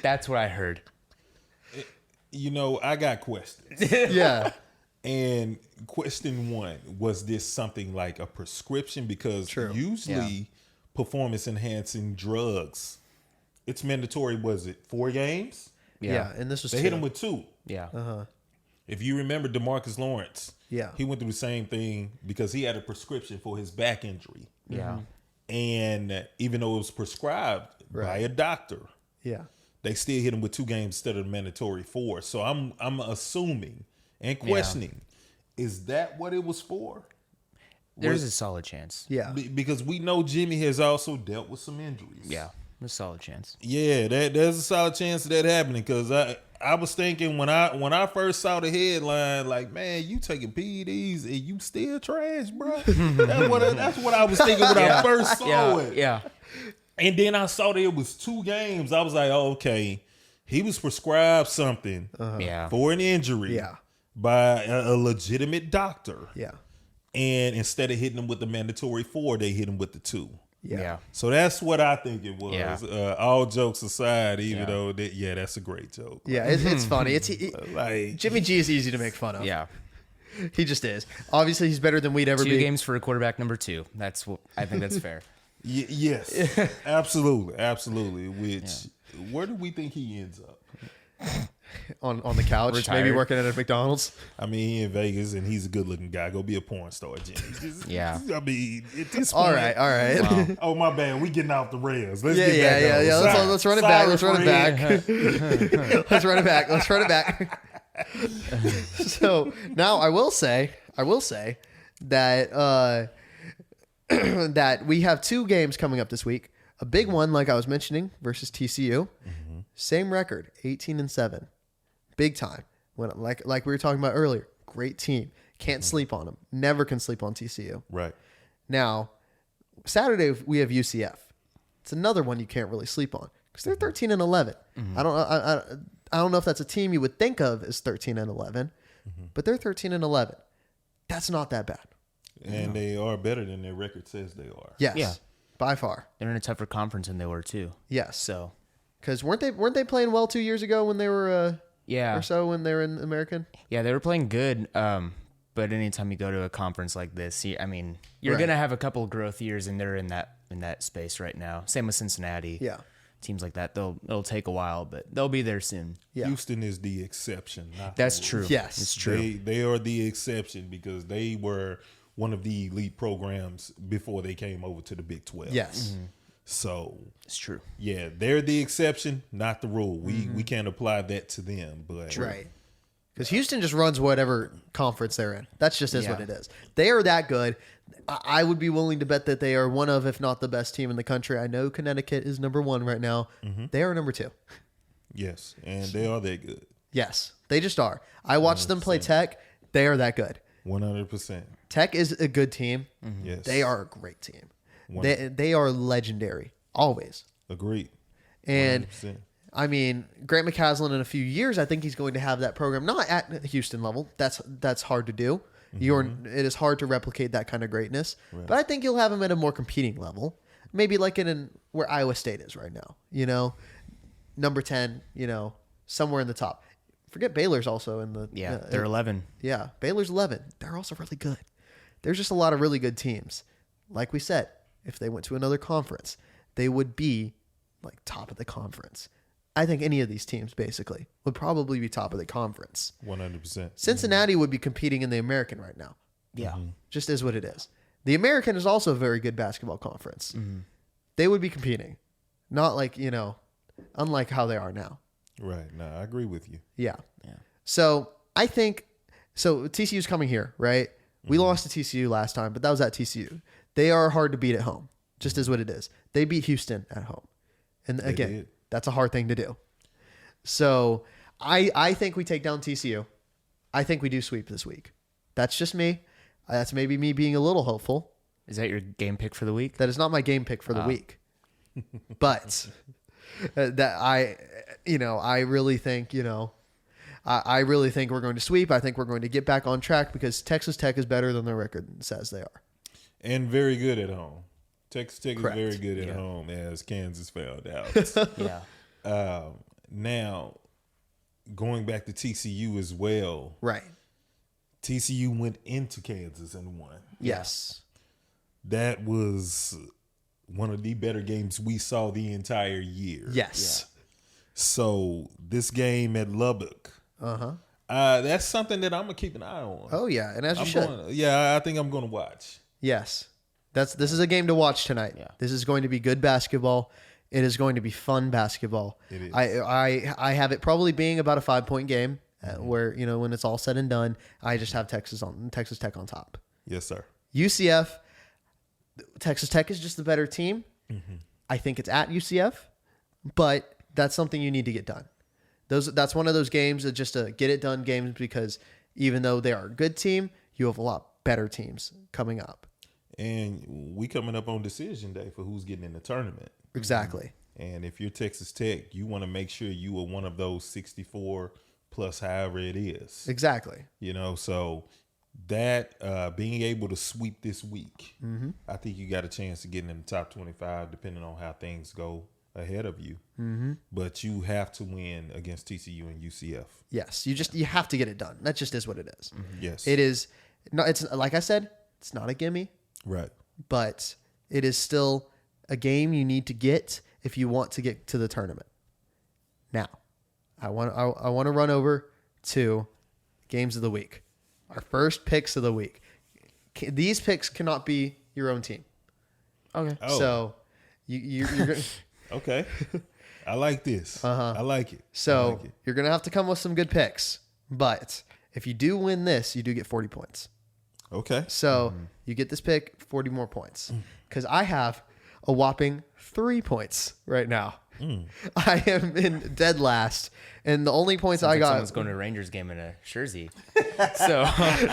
That's what I heard. I got questions. Yeah. And question 1, was this something like a prescription? Because usually performance enhancing drugs, it's mandatory. Was it 4 games? Yeah. And this was they hit him with 2. Yeah. If you remember DeMarcus Lawrence, he went through the same thing because he had a prescription for his back injury. Yeah. And even though it was prescribed by a doctor, they still hit him with 2 games instead of the mandatory 4. So I'm assuming and questioning, is that what it was for? There's a solid chance. Yeah. Because we know Jimmy has also dealt with some injuries. Yeah. There's a solid chance. Yeah, there's a solid chance of that happening, because I was thinking when I first saw the headline, like, man, you taking PEDs and you still trash, bro. That's what I was thinking when I first saw it. Yeah. And then I saw that it was 2 games. I was like, oh, okay, he was prescribed something Yeah. for an injury Yeah. by a legitimate doctor. Yeah. And instead of hitting him with the mandatory 4, they hit him with the 2. Yeah. So that's what I think it was. Yeah. All jokes aside, even Yeah. though that's a great joke. Yeah, it's funny. Like Jimmy G is easy to make fun of. Yeah. He just is. Obviously, he's better than we'd ever 2 be. games for a quarterback number 2. That's what I think that's fair. yes, absolutely. Which where do we think he ends up? on the couch, Retired. maybe working at a McDonald's. I mean, he in Vegas and he's a good looking guy. Go be a porn star, Jimmy. Yeah. I mean, at this All point, right, all right. Wow. Oh my bad, we getting off the rails. Let's Yeah, get back on. yeah. Sorry. Let's run it back. Let's run it Sorry, back. Let's run it back. Let's run it back. So now I will say that that we have 2 games coming up this week. A big one, like I was mentioning, versus TCU. Same record, 18-7, big time. When like we were talking about earlier, great team. Can't sleep on them. Never can sleep on TCU. Right. Now, Saturday we have UCF. It's another one you can't really sleep on because they're 13-11. I don't know if that's a team you would think of as 13-11, but they're 13-11. That's not that bad. And they are better than their record says they are. Yes, Yeah. by far. They're in a tougher conference than they were too. Yes, So because weren't they playing well 2 years ago when they were yeah. or so when they were in American? Yeah, they were playing good. But anytime you go to a conference like this, you're Right. gonna have a couple of growth years, and they're in that space right now. Same with Cincinnati. Yeah, Teams like that, it'll take a while, but they'll be there soon. yeah. Houston is the exception. Not That's the true. rule. Yes. It's true. They are the exception because they were one of the elite programs before they came over to the Big 12. Yes. So It's true. yeah, they're the exception, not the rule. We can't apply that to them, but Right. Because Houston just runs whatever conference they're in. That's just is what Yeah. it is. They are that good. I would be willing to bet that they are one of, if not the best team in the country. I know Connecticut is number 1 right now. They are number 2. yes, and they are that good. Yes, they just are. I watched them play Tech. They are that good. 100%. Tech is a good team. Yes, They are a great team. They are legendary, always. agreed. And 100%. I mean, Grant McCaslin in a few years, I think he's going to have that program not at Houston level. That's hard to do. It is hard to replicate that kind of greatness. Right. But I think you'll have him at a more competing level, maybe like where Iowa State is right now. Number 10. Somewhere in the top. Forget Baylor's also in the They're 11. Yeah, Baylor's 11. They're also really good. There's just a lot of really good teams. Like we said, if they went to another conference, they would be like top of the conference. I think any of these teams basically would probably be top of the conference. 100%. Cincinnati would be competing in the American right now. Yeah. Just is what it is. The American is also a very good basketball conference. They would be competing. Not like, unlike how they are now. Right. No, I agree with you. Yeah. Yeah. So I think TCU's coming here, right? We lost to TCU last time, but that was at TCU. They are hard to beat at home, just as what it is. They beat Houston at home. And again, did. that's a hard thing to do. So I think we take down TCU. I think we do sweep this week. That's just me. That's maybe me being a little hopeful. Is that your game pick for the week? That is not my game pick for the week. But that I really think, I really think we're going to sweep. I think we're going to get back on track because Texas Tech is better than their record says they are. And very good at home. Texas Tech Correct. is very good at home, as Kansas found out. Yeah. Now, going back to TCU as well, Right. TCU went into Kansas and won. Yes. That was one of the better games we saw the entire year. Yes. So this game at Lubbock, that's something that I'm gonna keep an eye on. Oh yeah, and as you should. I think I'm gonna watch. Yes. This is a game to watch tonight. Yeah. This is going to be good basketball. It is going to be fun basketball. It is. I have it probably being about a 5-point game where, when it's all said and done, I just have Texas Tech on top. Yes, sir. UCF, Texas Tech is just the better team. I think it's at UCF, but that's something you need to get done. That's one of those games that just get it done games because even though they are a good team, you have a lot better teams coming up. And we coming up on decision day for who's getting in the tournament. Exactly. And if you're Texas Tech, you want to make sure you are one of those 64 plus however it is. Exactly. You know, so that being able to sweep this week, I think you got a chance to get in the top 25 depending on how things go ahead of you. But you have to win against TCU and UCF. Yes. You have to get it done. That just is what it is. Yes. It is. No, it's like I said, it's not a gimme, Right. but it is still a game you need to get if you want to get to the tournament. Now, I want to run over to games of the week. Our first picks of the week. These picks cannot be your own team. Okay. Oh. So you're gonna, Okay. I like this. I like it. so I like it. you're gonna have to come with some good picks. But if you do win this, you do get 40 points. Okay. So you get this pick, 40 more points. Because I have a whopping 3 points right now. I am in dead last, and the only points I got. Someone's going to a Rangers game in a jersey. So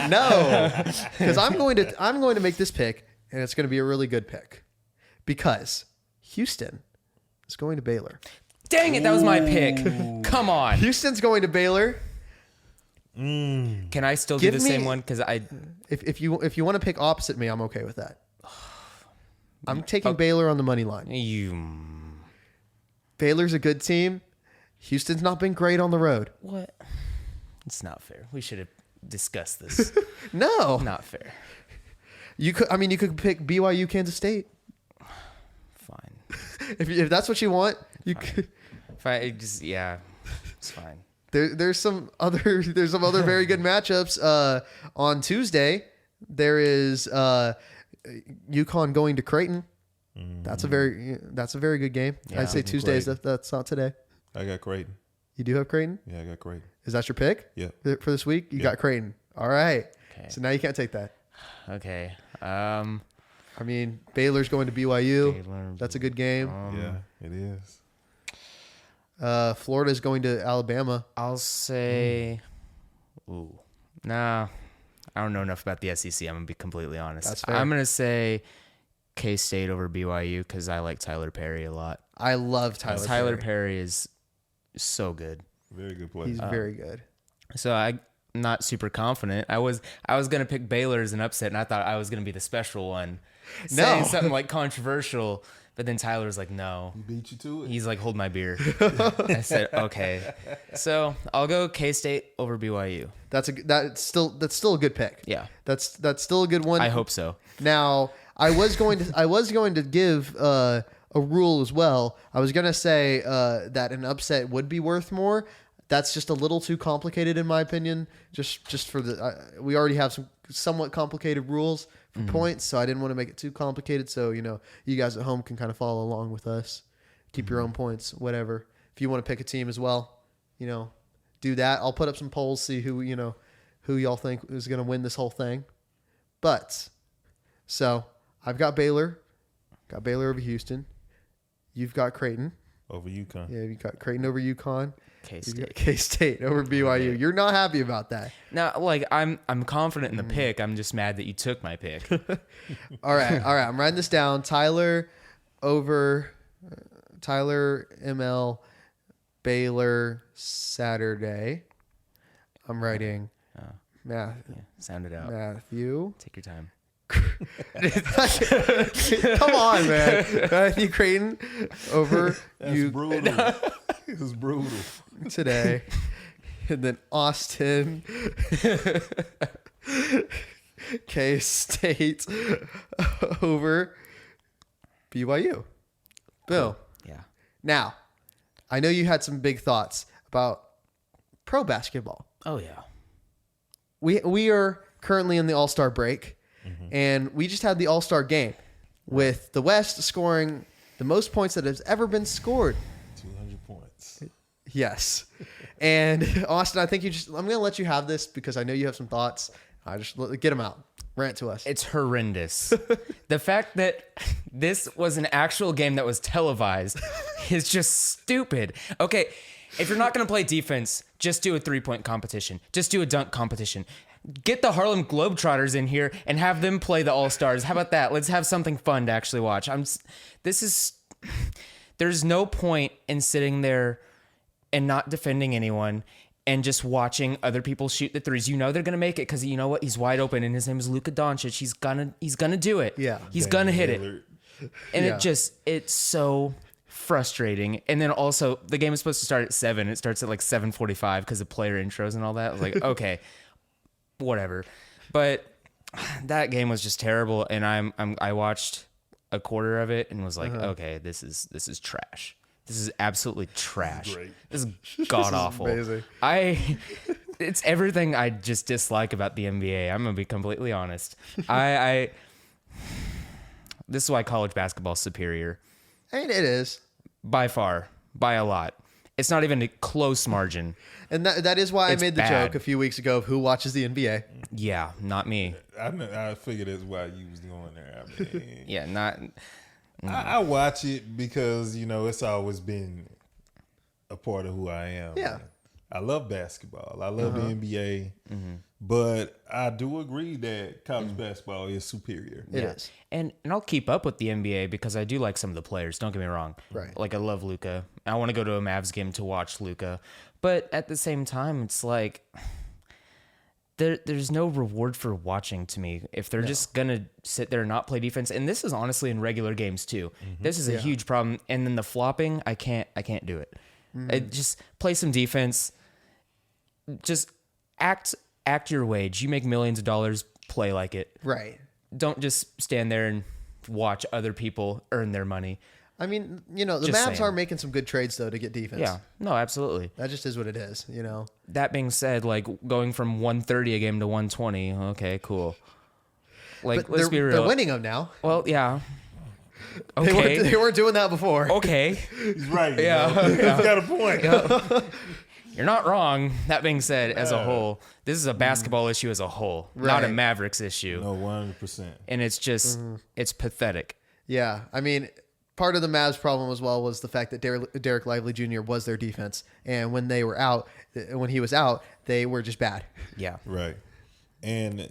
No, because I'm going to make this pick, and it's going to be a really good pick, because Houston is going to Baylor. dang it, that was my pick. Come on. Houston's going to Baylor. Can I still do Give the me- same one? Because If you want to pick opposite me, I'm okay with that. I'm taking Baylor on the money line. Baylor's a good team. Houston's not been great on the road. what? It's not fair. We should have discussed this. No, Not fair. you could pick BYU, Kansas State. Fine. If that's what you want, you could. If I just it's fine. There's some other very good matchups. On Tuesday, there is UConn going to Creighton. That's a very good game. Yeah, I'd say Tuesdays. That's not today. I got Creighton. You do have Creighton. Yeah, I got Creighton. Is that your pick? Yeah. For this week, you got Creighton. All right. Okay. So now you can't take that. Okay. I mean, Baylor's going to BYU. Baylor, That's a good game. Yeah, it is. Florida's going to Alabama. I'll say. Ooh. Nah. I don't know enough about the SEC. I'm gonna be completely honest. That's fair. I'm gonna say K-State over BYU because I like Tyler Perry a lot. I love Tyler. Tyler Perry. Perry is so good. Very good play. He's very good. So I'm not super confident. I was gonna pick Baylor as an upset, and I thought I was gonna be the special one, saying something like controversial. But then Tyler's like, no. He beat you to it. He's like, hold my beer. I said, okay. So I'll go K-State over BYU. That's still a good pick. Yeah, That's still a good one. I hope so. Now, I was going to give a rule as well. I was going to say that an upset would be worth more. That's just a little too complicated in my opinion. Just for we already have some somewhat complicated rules for points, so I didn't want to make it too complicated. So you guys at home can kind of follow along with us. Keep your own points, whatever. If you want to pick a team as well, do that. I'll put up some polls, see who y'all think is going to win this whole thing. But so I've got Baylor over Houston. You've got Creighton. Over UConn. Yeah, you've got Creighton over UConn. You've got K-State. K-State over BYU. You're not happy about that. Now, I'm confident in the pick. I'm just mad that you took my pick. All right. I'm writing this down. Tyler ML Baylor Saturday. I'm writing Math. Yeah, sound it out. Matthew. Take your time. Come on, man. Matthew Creighton over That's you brutal. It was brutal. today. And then Austin K-State over BYU. Bill. Yeah. Now, I know you had some big thoughts about pro basketball. Oh yeah. We are currently in the All-Star break, and we just had the All-Star game with the West scoring the most points that has ever been scored. 200 points. Yes. And Austin, I think I'm going to let you have this because I know you have some thoughts. Get them out. Rant to us. It's horrendous. The fact that this was an actual game that was televised is just stupid. Okay, if you're not going to play defense, just do a 3-point competition. Just do a dunk competition. Get the Harlem Globetrotters in here and have them play the All-Stars. How about that? Let's have something fun to actually watch. This is there's no point in sitting there and not defending anyone and just watching other people shoot the threes. You know they're gonna make it because you know what? He's wide open, and his name is Luka Doncic. He's gonna do it. Yeah. He's gonna hit it. Lillard. And Yeah. it's so frustrating. And then also the game is supposed to start at 7. It starts at like 7:45 because of player intros and all that. I was like, okay, whatever. But that game was just terrible. And I watched a quarter of it and was like, okay, this is trash. This is absolutely trash. Great. This is god awful. amazing. It's everything I just dislike about the NBA. I'm gonna be completely honest. This is why college basketball is superior. I mean, it is. By far, by a lot. It's not even a close margin. And that is why It's I made the bad. joke a few weeks ago of who watches the NBA. Yeah, not me. I figured that's why you was going there. I mean, Yeah, not. I watch it because, it's always been a part of who I am. Yeah. I love basketball. I love the NBA. But I do agree that college basketball is superior. It is. And I'll keep up with the NBA because I do like some of the players. Don't get me wrong. Right. Like, I love Luka. I want to go to a Mavs game to watch Luka. But at the same time, it's like there's no reward for watching to me if they're just going to sit there and not play defense. And this is honestly in regular games too. This is a huge problem. And then the flopping, I can't do it. Just play some defense. Just act your wage. You make millions of dollars, play like it. Right. Don't just stand there and watch other people earn their money. I mean, the Just Mavs saying. are making some good trades, though, to get defense. Yeah, no, absolutely. That just is what it is, That being said, like going from 130 a game to 120, okay, cool. Like, But let's be real. they're winning them now. Well, yeah. They Okay. weren't doing that before. Okay. He's right. Yeah. He's got a point. You're not wrong. That being said, as a whole, this is a basketball issue as a whole, not a Right. Mavericks issue. No, 100%. And it's just, it's pathetic. Yeah. I mean, part of the Mavs problem as well was the fact that Derek Lively Jr. was their defense. And when he was out, they were just bad. Yeah. Right. And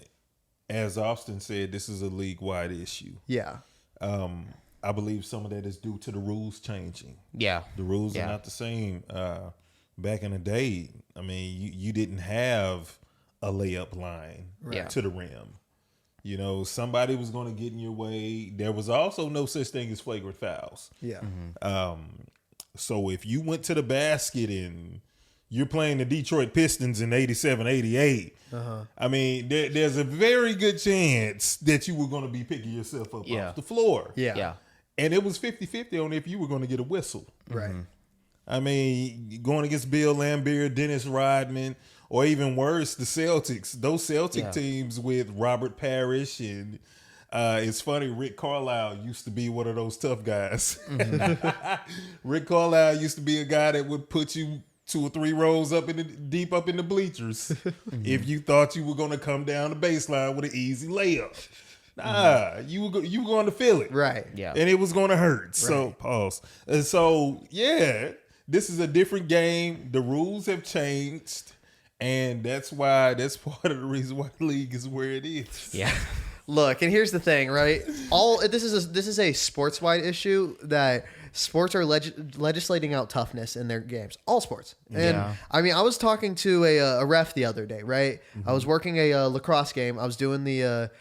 as Austin said, this is a league-wide issue. Yeah. I believe some of that is due to the rules changing. Yeah. The rules Yeah. are not the same. Back in the day, I mean, you didn't have a layup line Yeah. to the rim. Somebody was going to get in your way. There was also no such thing as flagrant fouls. Yeah. So if you went to the basket and you're playing the Detroit Pistons in 87, 88, I mean, there's a very good chance that you were going to be picking yourself up Yeah. off the floor. Yeah. Yeah. And it was 50-50 on if you were going to get a whistle. Right. I mean, going against Bill Laimbeer, Dennis Rodman, or even worse, the Celtics. Those Celtic teams with Robert Parrish and it's funny, Rick Carlisle used to be one of those tough guys. Rick Carlisle used to be a guy that would put you 2 or 3 rows deep up in the bleachers if you thought you were going to come down the baseline with an easy layup. Nah, you were going to feel it. Right. Yeah. And it was going to hurt. So, pause. And so, yeah, this is a different game. The rules have changed. And that's part of the reason why the league is where it is. Yeah. Look, and here's the thing, right? This is a sports-wide issue that sports are legislating out toughness in their games. All sports. And Yeah. I mean, I was talking to a ref the other day, right? I was working a lacrosse game. I was doing the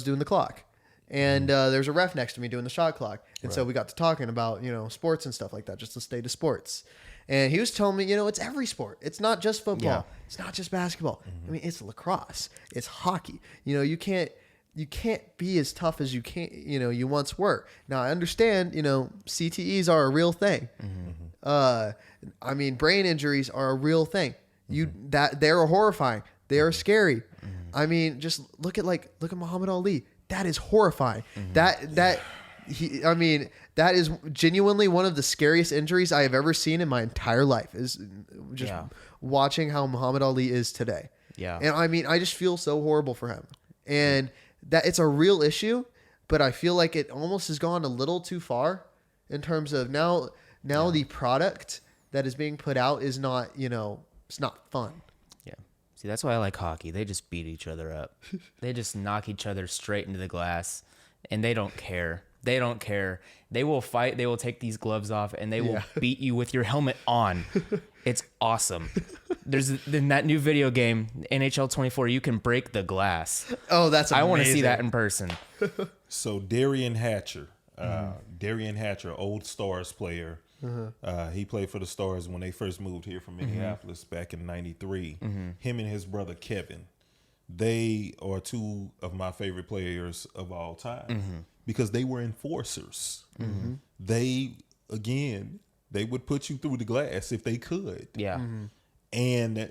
doing the clock. And there's a ref next to me doing the shot clock. And so we got to talking about, sports and stuff like that, just the state of sports. And he was telling me, it's every sport. It's not just football. Yeah. It's not just basketball. I mean, it's lacrosse. It's hockey. You can't be as tough as you once were. Now I understand, CTEs are a real thing. I mean, brain injuries are a real thing. They're horrifying. They are scary. I mean, just look at Muhammad Ali. That is horrifying. That is genuinely one of the scariest injuries I have ever seen in my entire life, is just watching how Muhammad Ali is today. Yeah. And I mean, I just feel so horrible for him. And that it's a real issue, but I feel like it almost has gone a little too far in terms of now the product that is being put out is not, it's not fun. Yeah. See, that's why I like hockey. They just beat each other up. They just knock each other straight into the glass, and they don't care. They don't care. They will fight. They will take these gloves off and they will beat you with your helmet on. It's awesome. There's in that new video game, NHL 24, you can break the glass. Oh, that's amazing. I want to see that in person. So Darian Hatcher, old Stars player. He played for the Stars when they first moved here from Minneapolis back in '93. Him and his brother Kevin, they are two of my favorite players of all time because they were enforcers. They would put you through the glass if they could. Yeah. And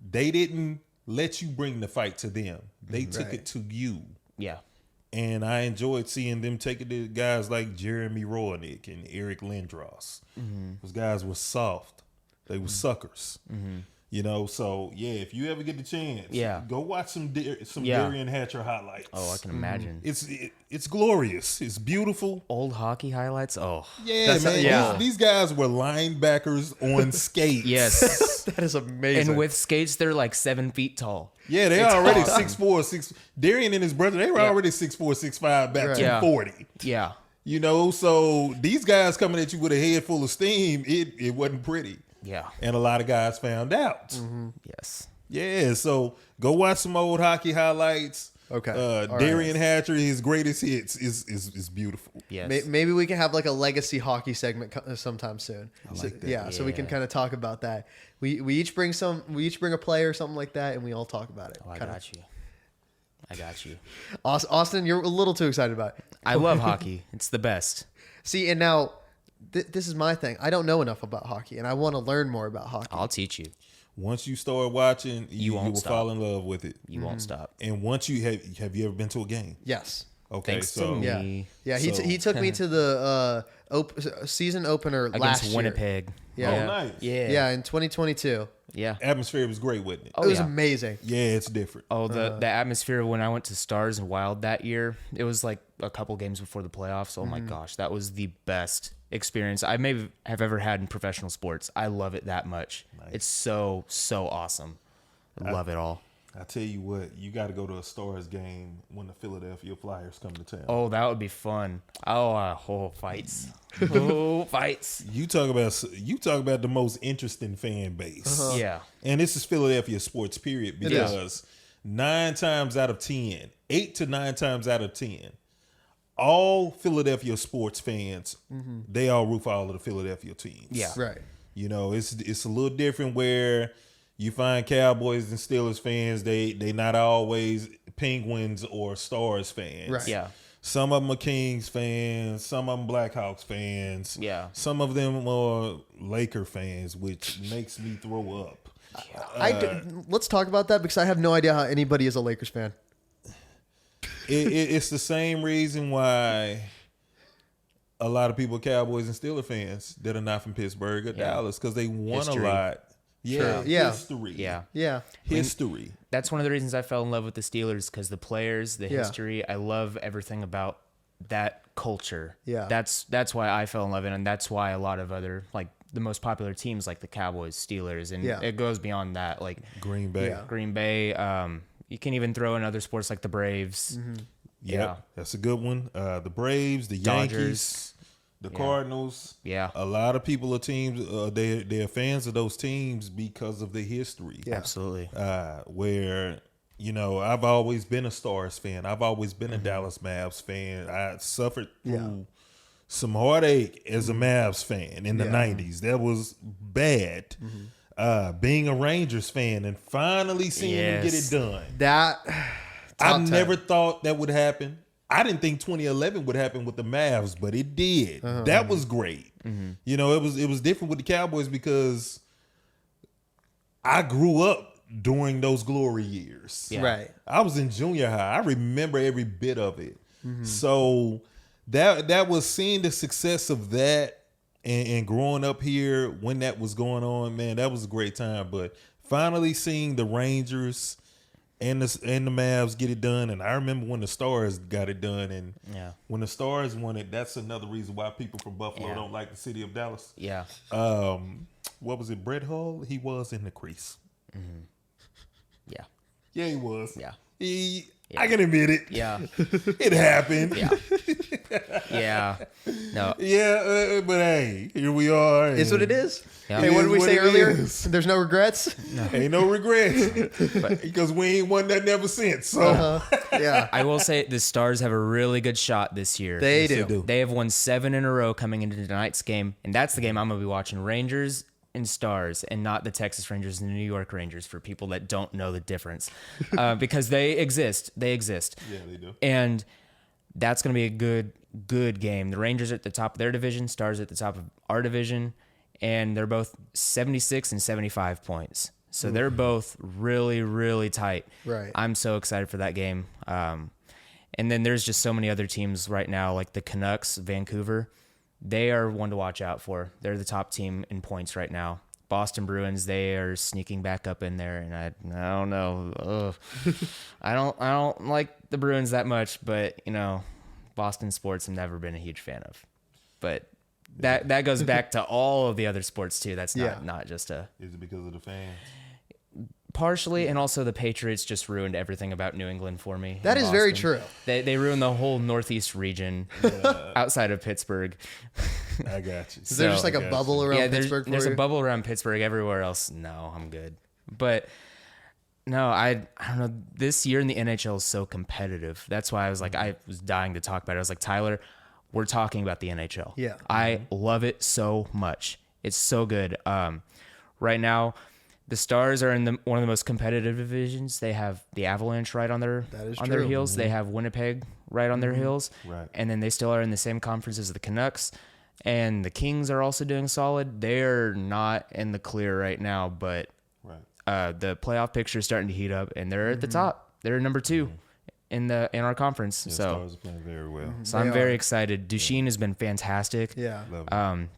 they didn't let you bring the fight to them. They took it to you. Yeah. And I enjoyed seeing them take it to guys like Jeremy Roenick and Eric Lindros. Those guys were soft. They were suckers. You know, so yeah, if you ever get the chance, go watch some Darian Hatcher highlights. Oh, I can imagine. It's glorious. It's beautiful. Old hockey highlights. Oh, Yeah, man. These guys were linebackers on skates. yes. That is amazing. And with skates, they're like 7 feet tall. Yeah, they are already 6'4", Darian and his brother, they were already 6'4", 6'5", back to 40. Yeah. You know, so these guys coming at you with a head full of steam, it wasn't pretty. Yeah. And a lot of guys found out. Yes. Yeah, so go watch some old hockey highlights. Okay. Darian Hatcher, his greatest hits is beautiful. Yes. Maybe we can have like a legacy hockey segment sometime soon. like that. Yeah, so we can kind of talk about that. We each bring a player or something like that, and we all talk about it. Oh, I got you. Austin, you're a little too excited about it. I love hockey. It's the best. See, and now this is my thing. I don't know enough about hockey, and I want to learn more about hockey. I'll teach you. Once you start watching, you will fall in love with it. You won't stop. And once you have you ever been to a game? Yes. Okay, Thanks so to Yeah. me. Yeah, he took me to the season opener last Against year. Winnipeg. Yeah. Oh, nice. Yeah, in 2022. Yeah. Atmosphere was great, wasn't it? Oh, It was yeah. amazing. Yeah, it's different. Oh, the atmosphere when I went to Stars and Wild that year, it was like a couple games before the playoffs. Oh my gosh, that was the best experience I may have ever had in professional sports. I love it that much. Nice. It's so awesome. I love it all. I tell you what, you got to go to a Stars game when the Philadelphia Flyers come to town. Oh, that would be fun. Oh, fights. Oh, fights. You talk about the most interesting fan base. Yeah. And this is Philadelphia sports, period, is. because 9 times out of 10, 8 to 9 times out of 10, all Philadelphia sports fans, they all root for all of the Philadelphia teams. Yeah. Right. You know, it's a little different where you find Cowboys and Steelers fans, they not always Penguins or Stars fans. Right. Yeah. Some of them are Kings fans, some of them Blackhawks fans. Yeah. Some of them are Laker fans, which makes me throw up. Let's talk about that because I have no idea how anybody is a Lakers fan. It's the same reason why a lot of people are Cowboys and Steelers fans that are not from Pittsburgh or Dallas, because they won History. a lot. Yeah, Yeah. history. Yeah. Yeah. History. That's one of the reasons I fell in love with the Steelers, because the players, the history, I love everything about that culture. Yeah. That's why I fell in love with it, and that's why a lot of other, like, the most popular teams like the Cowboys, Steelers, and it goes beyond that. Like Green Bay. Yeah. Green Bay, you can even throw in other sports like the Braves. Yeah, that's a good one. The Braves, the Dodgers. Yankees, the Cardinals. Yeah. A lot of people are teams. They're fans of those teams because of the history. Yeah. Absolutely. Where, you know, I've always been a Stars fan. I've always been a Dallas Mavs fan. I suffered through some heartache as a Mavs fan in the 90s. That was bad. Being a Rangers fan and finally seeing them get it done. That I never thought that would happen. I didn't think 2011 would happen with the Mavs, but it did. That was great. You know, it was different with the Cowboys because I grew up during those glory years. Yeah. Right. I was in junior high. I remember every bit of it. So that was seeing the success of that and growing up here when that was going on, man, that was a great time. But finally seeing the Rangers and the Mavs get it done, and I remember when the Stars got it done, and when the Stars won it, that's another reason why people from Buffalo don't like the city of Dallas. Yeah. What was it, Brett Hull? He was in the crease. Yeah. Yeah, he was. Yeah. I can admit it. Yeah. It happened. Yeah. Yeah. No. Yeah, but hey, here we are. It's what it is. Yeah. Hey, It what is did we what say it earlier? is. There's no regrets. Ain't no regrets because we ain't won that never since. So Yeah, I will say the Stars have a really good shot this year. they do. They have won 7 in a row coming into tonight's game, and that's the game I'm going to be watching. Rangers and Stars, and not the Texas Rangers and the New York Rangers, for people that don't know the difference, because they exist. They exist. yeah, they do. And that's going to be a good game. The Rangers are at the top of their division, Stars are at the top of our division, and they're both 76 and 75 points. So they're both really, really tight. Right. I'm so excited for that game. And then there's just so many other teams right now, like the Canucks, Vancouver. They are one to watch out for. They're the top team in points right now. Boston Bruins, they are sneaking back up in there, and I don't know. Ugh. I don't like the Bruins that much, but Boston sports I've never been a huge fan of. But that goes back to all of the other sports too. That's not just a Is it because of the fans? partially, and also the Patriots just ruined everything about New England for me. That in is very Boston. true. They ruined the whole Northeast region outside of Pittsburgh. I got you. Is there just like a I got bubble you. around Yeah, Pittsburgh? there's for a you? bubble around Pittsburgh. Everywhere else, no, I'm good. But no, I don't know. This year in the NHL is so competitive. That's why I was dying to talk about it. I was like, Tyler, we're talking about the NHL. Yeah. I love it so much. It's so good. Right now, the Stars are in one of the most competitive divisions. They have the Avalanche right on their That is their true. heels. They have Winnipeg right on their heels. Right. And then they still are in the same conference as the Canucks. And the Kings are also doing solid. They're not in the clear right now, but Right. the playoff picture is starting to heat up, and they're at the top. They're number 2 in our conference. Yeah, so Stars are playing very well. I'm They very are. excited. Duchesne has been fantastic. Yeah. Love it.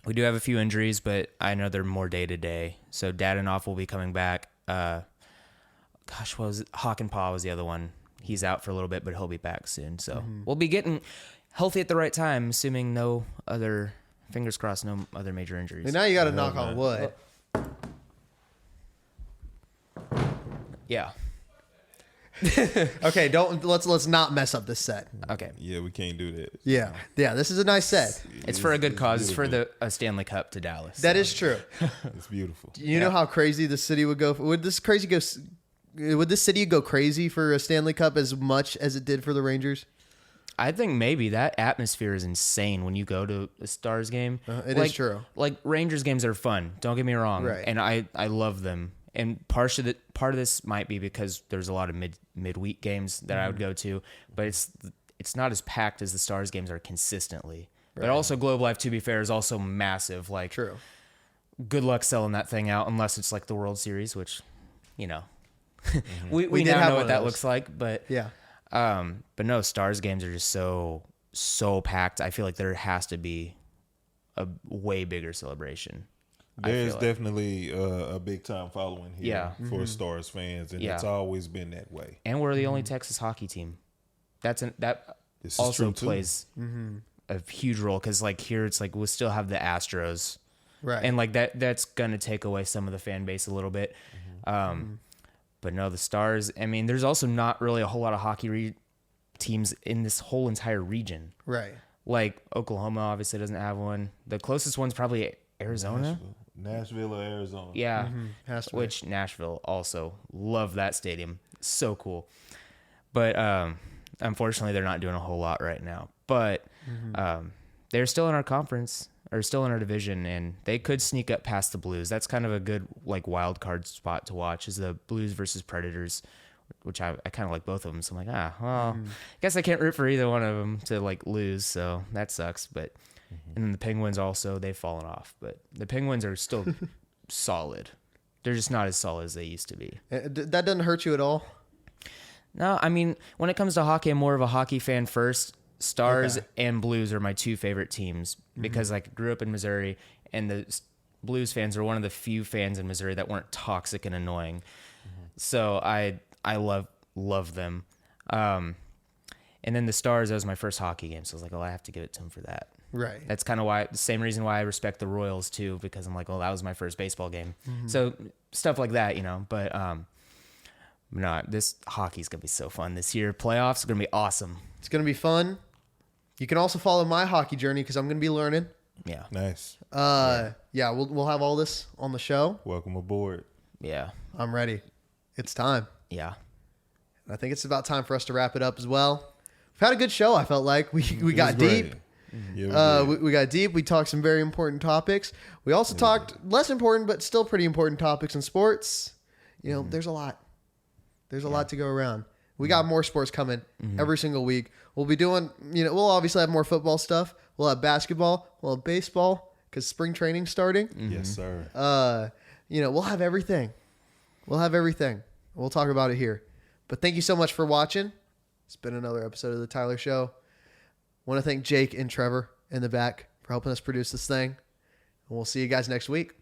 We do have a few injuries, but I know they're more day to day. So Dadanoff will be coming back. What was it? Hawkenpaw was the other one. He's out for a little bit, but he'll be back soon. So we'll be getting healthy at the right time, assuming fingers crossed, no other major injuries. And now you got to knock on wood. Yeah. Okay, let's not mess up this set. Okay. Yeah, we can't do that. Yeah, this is a nice set. It's for a good cause. It's for beautiful. a Stanley Cup to Dallas. That is true. It's beautiful. You know how crazy the city would go? Would this city go crazy for a Stanley Cup as much as it did for the Rangers? I think maybe that atmosphere is insane when you go to a Stars game. It is true. Like Rangers games are fun. Don't get me wrong. Right. And I love them. And part of this might be because there's a lot of midweek games that I would go to, but it's not as packed as the Stars games are consistently. Right. But also Globe Life, to be fair, is also massive. Like, True. Good luck selling that thing out unless it's like the World Series, which, we We did now have know one what of that those. looks like. But Yeah. but no, Stars games are just so packed. I feel like there has to be a way bigger celebration. There's definitely a big time following here Yeah. for Stars fans, and Yeah. it's always been that way. And we're the only Texas hockey team. That This is also true, too. plays a huge role because like here it's like we'll still have the Astros, Right. and like that's gonna take away some of the fan base a little bit. But no, the Stars. I mean, there's also not really a whole lot of hockey teams in this whole entire region. Right. Like Oklahoma obviously doesn't have one. The closest one's probably Arizona. Nashville or Arizona. Yeah, Has to be. which Nashville also love that stadium. So cool. But unfortunately, they're not doing a whole lot right now. But they're still in our conference or still in our division, and they could sneak up past the Blues. That's kind of a good like wild card spot to watch. Is the Blues versus Predators, which I kind of like both of them. So I'm like, well, I guess I can't root for either one of them to like lose. So that sucks. But and then the Penguins also, they've fallen off. But the Penguins are still solid. They're just not as solid as they used to be. That doesn't hurt you at all? No, I mean, when it comes to hockey, I'm more of a hockey fan first. Stars Okay. and Blues are my two favorite teams because I grew up in Missouri, and the Blues fans are one of the few fans in Missouri that weren't toxic and annoying. So I love them. And then the Stars, that was my first hockey game, so I was like, oh, I have to give it to them for that. Right. That's kind of the same reason why I respect the Royals too, because I'm like, well, that was my first baseball game. So stuff like that, But no, this hockey's gonna be so fun this year. Playoffs are gonna be awesome. It's going to be fun. You can also follow my hockey journey because I'm going to be learning. Yeah. Nice. Yeah, we'll have all this on the show. Welcome aboard. Yeah. I'm ready. It's time. Yeah. And I think it's about time for us to wrap it up as well. We've had a good show, I felt like. We got deep. Yeah, We got deep. We talked some very important topics. We also talked less important, but still pretty important topics in sports. You know, there's a lot. There's a lot to go around. We got more sports coming every single week. We'll be doing, we'll obviously have more football stuff. We'll have basketball. We'll have baseball because spring training's starting. Yes, sir. We'll have everything. We'll have everything. We'll talk about it here. But thank you so much for watching. It's been another episode of The Tyler Show. Want to thank Jake and Trevor in the back for helping us produce this thing. And we'll see you guys next week.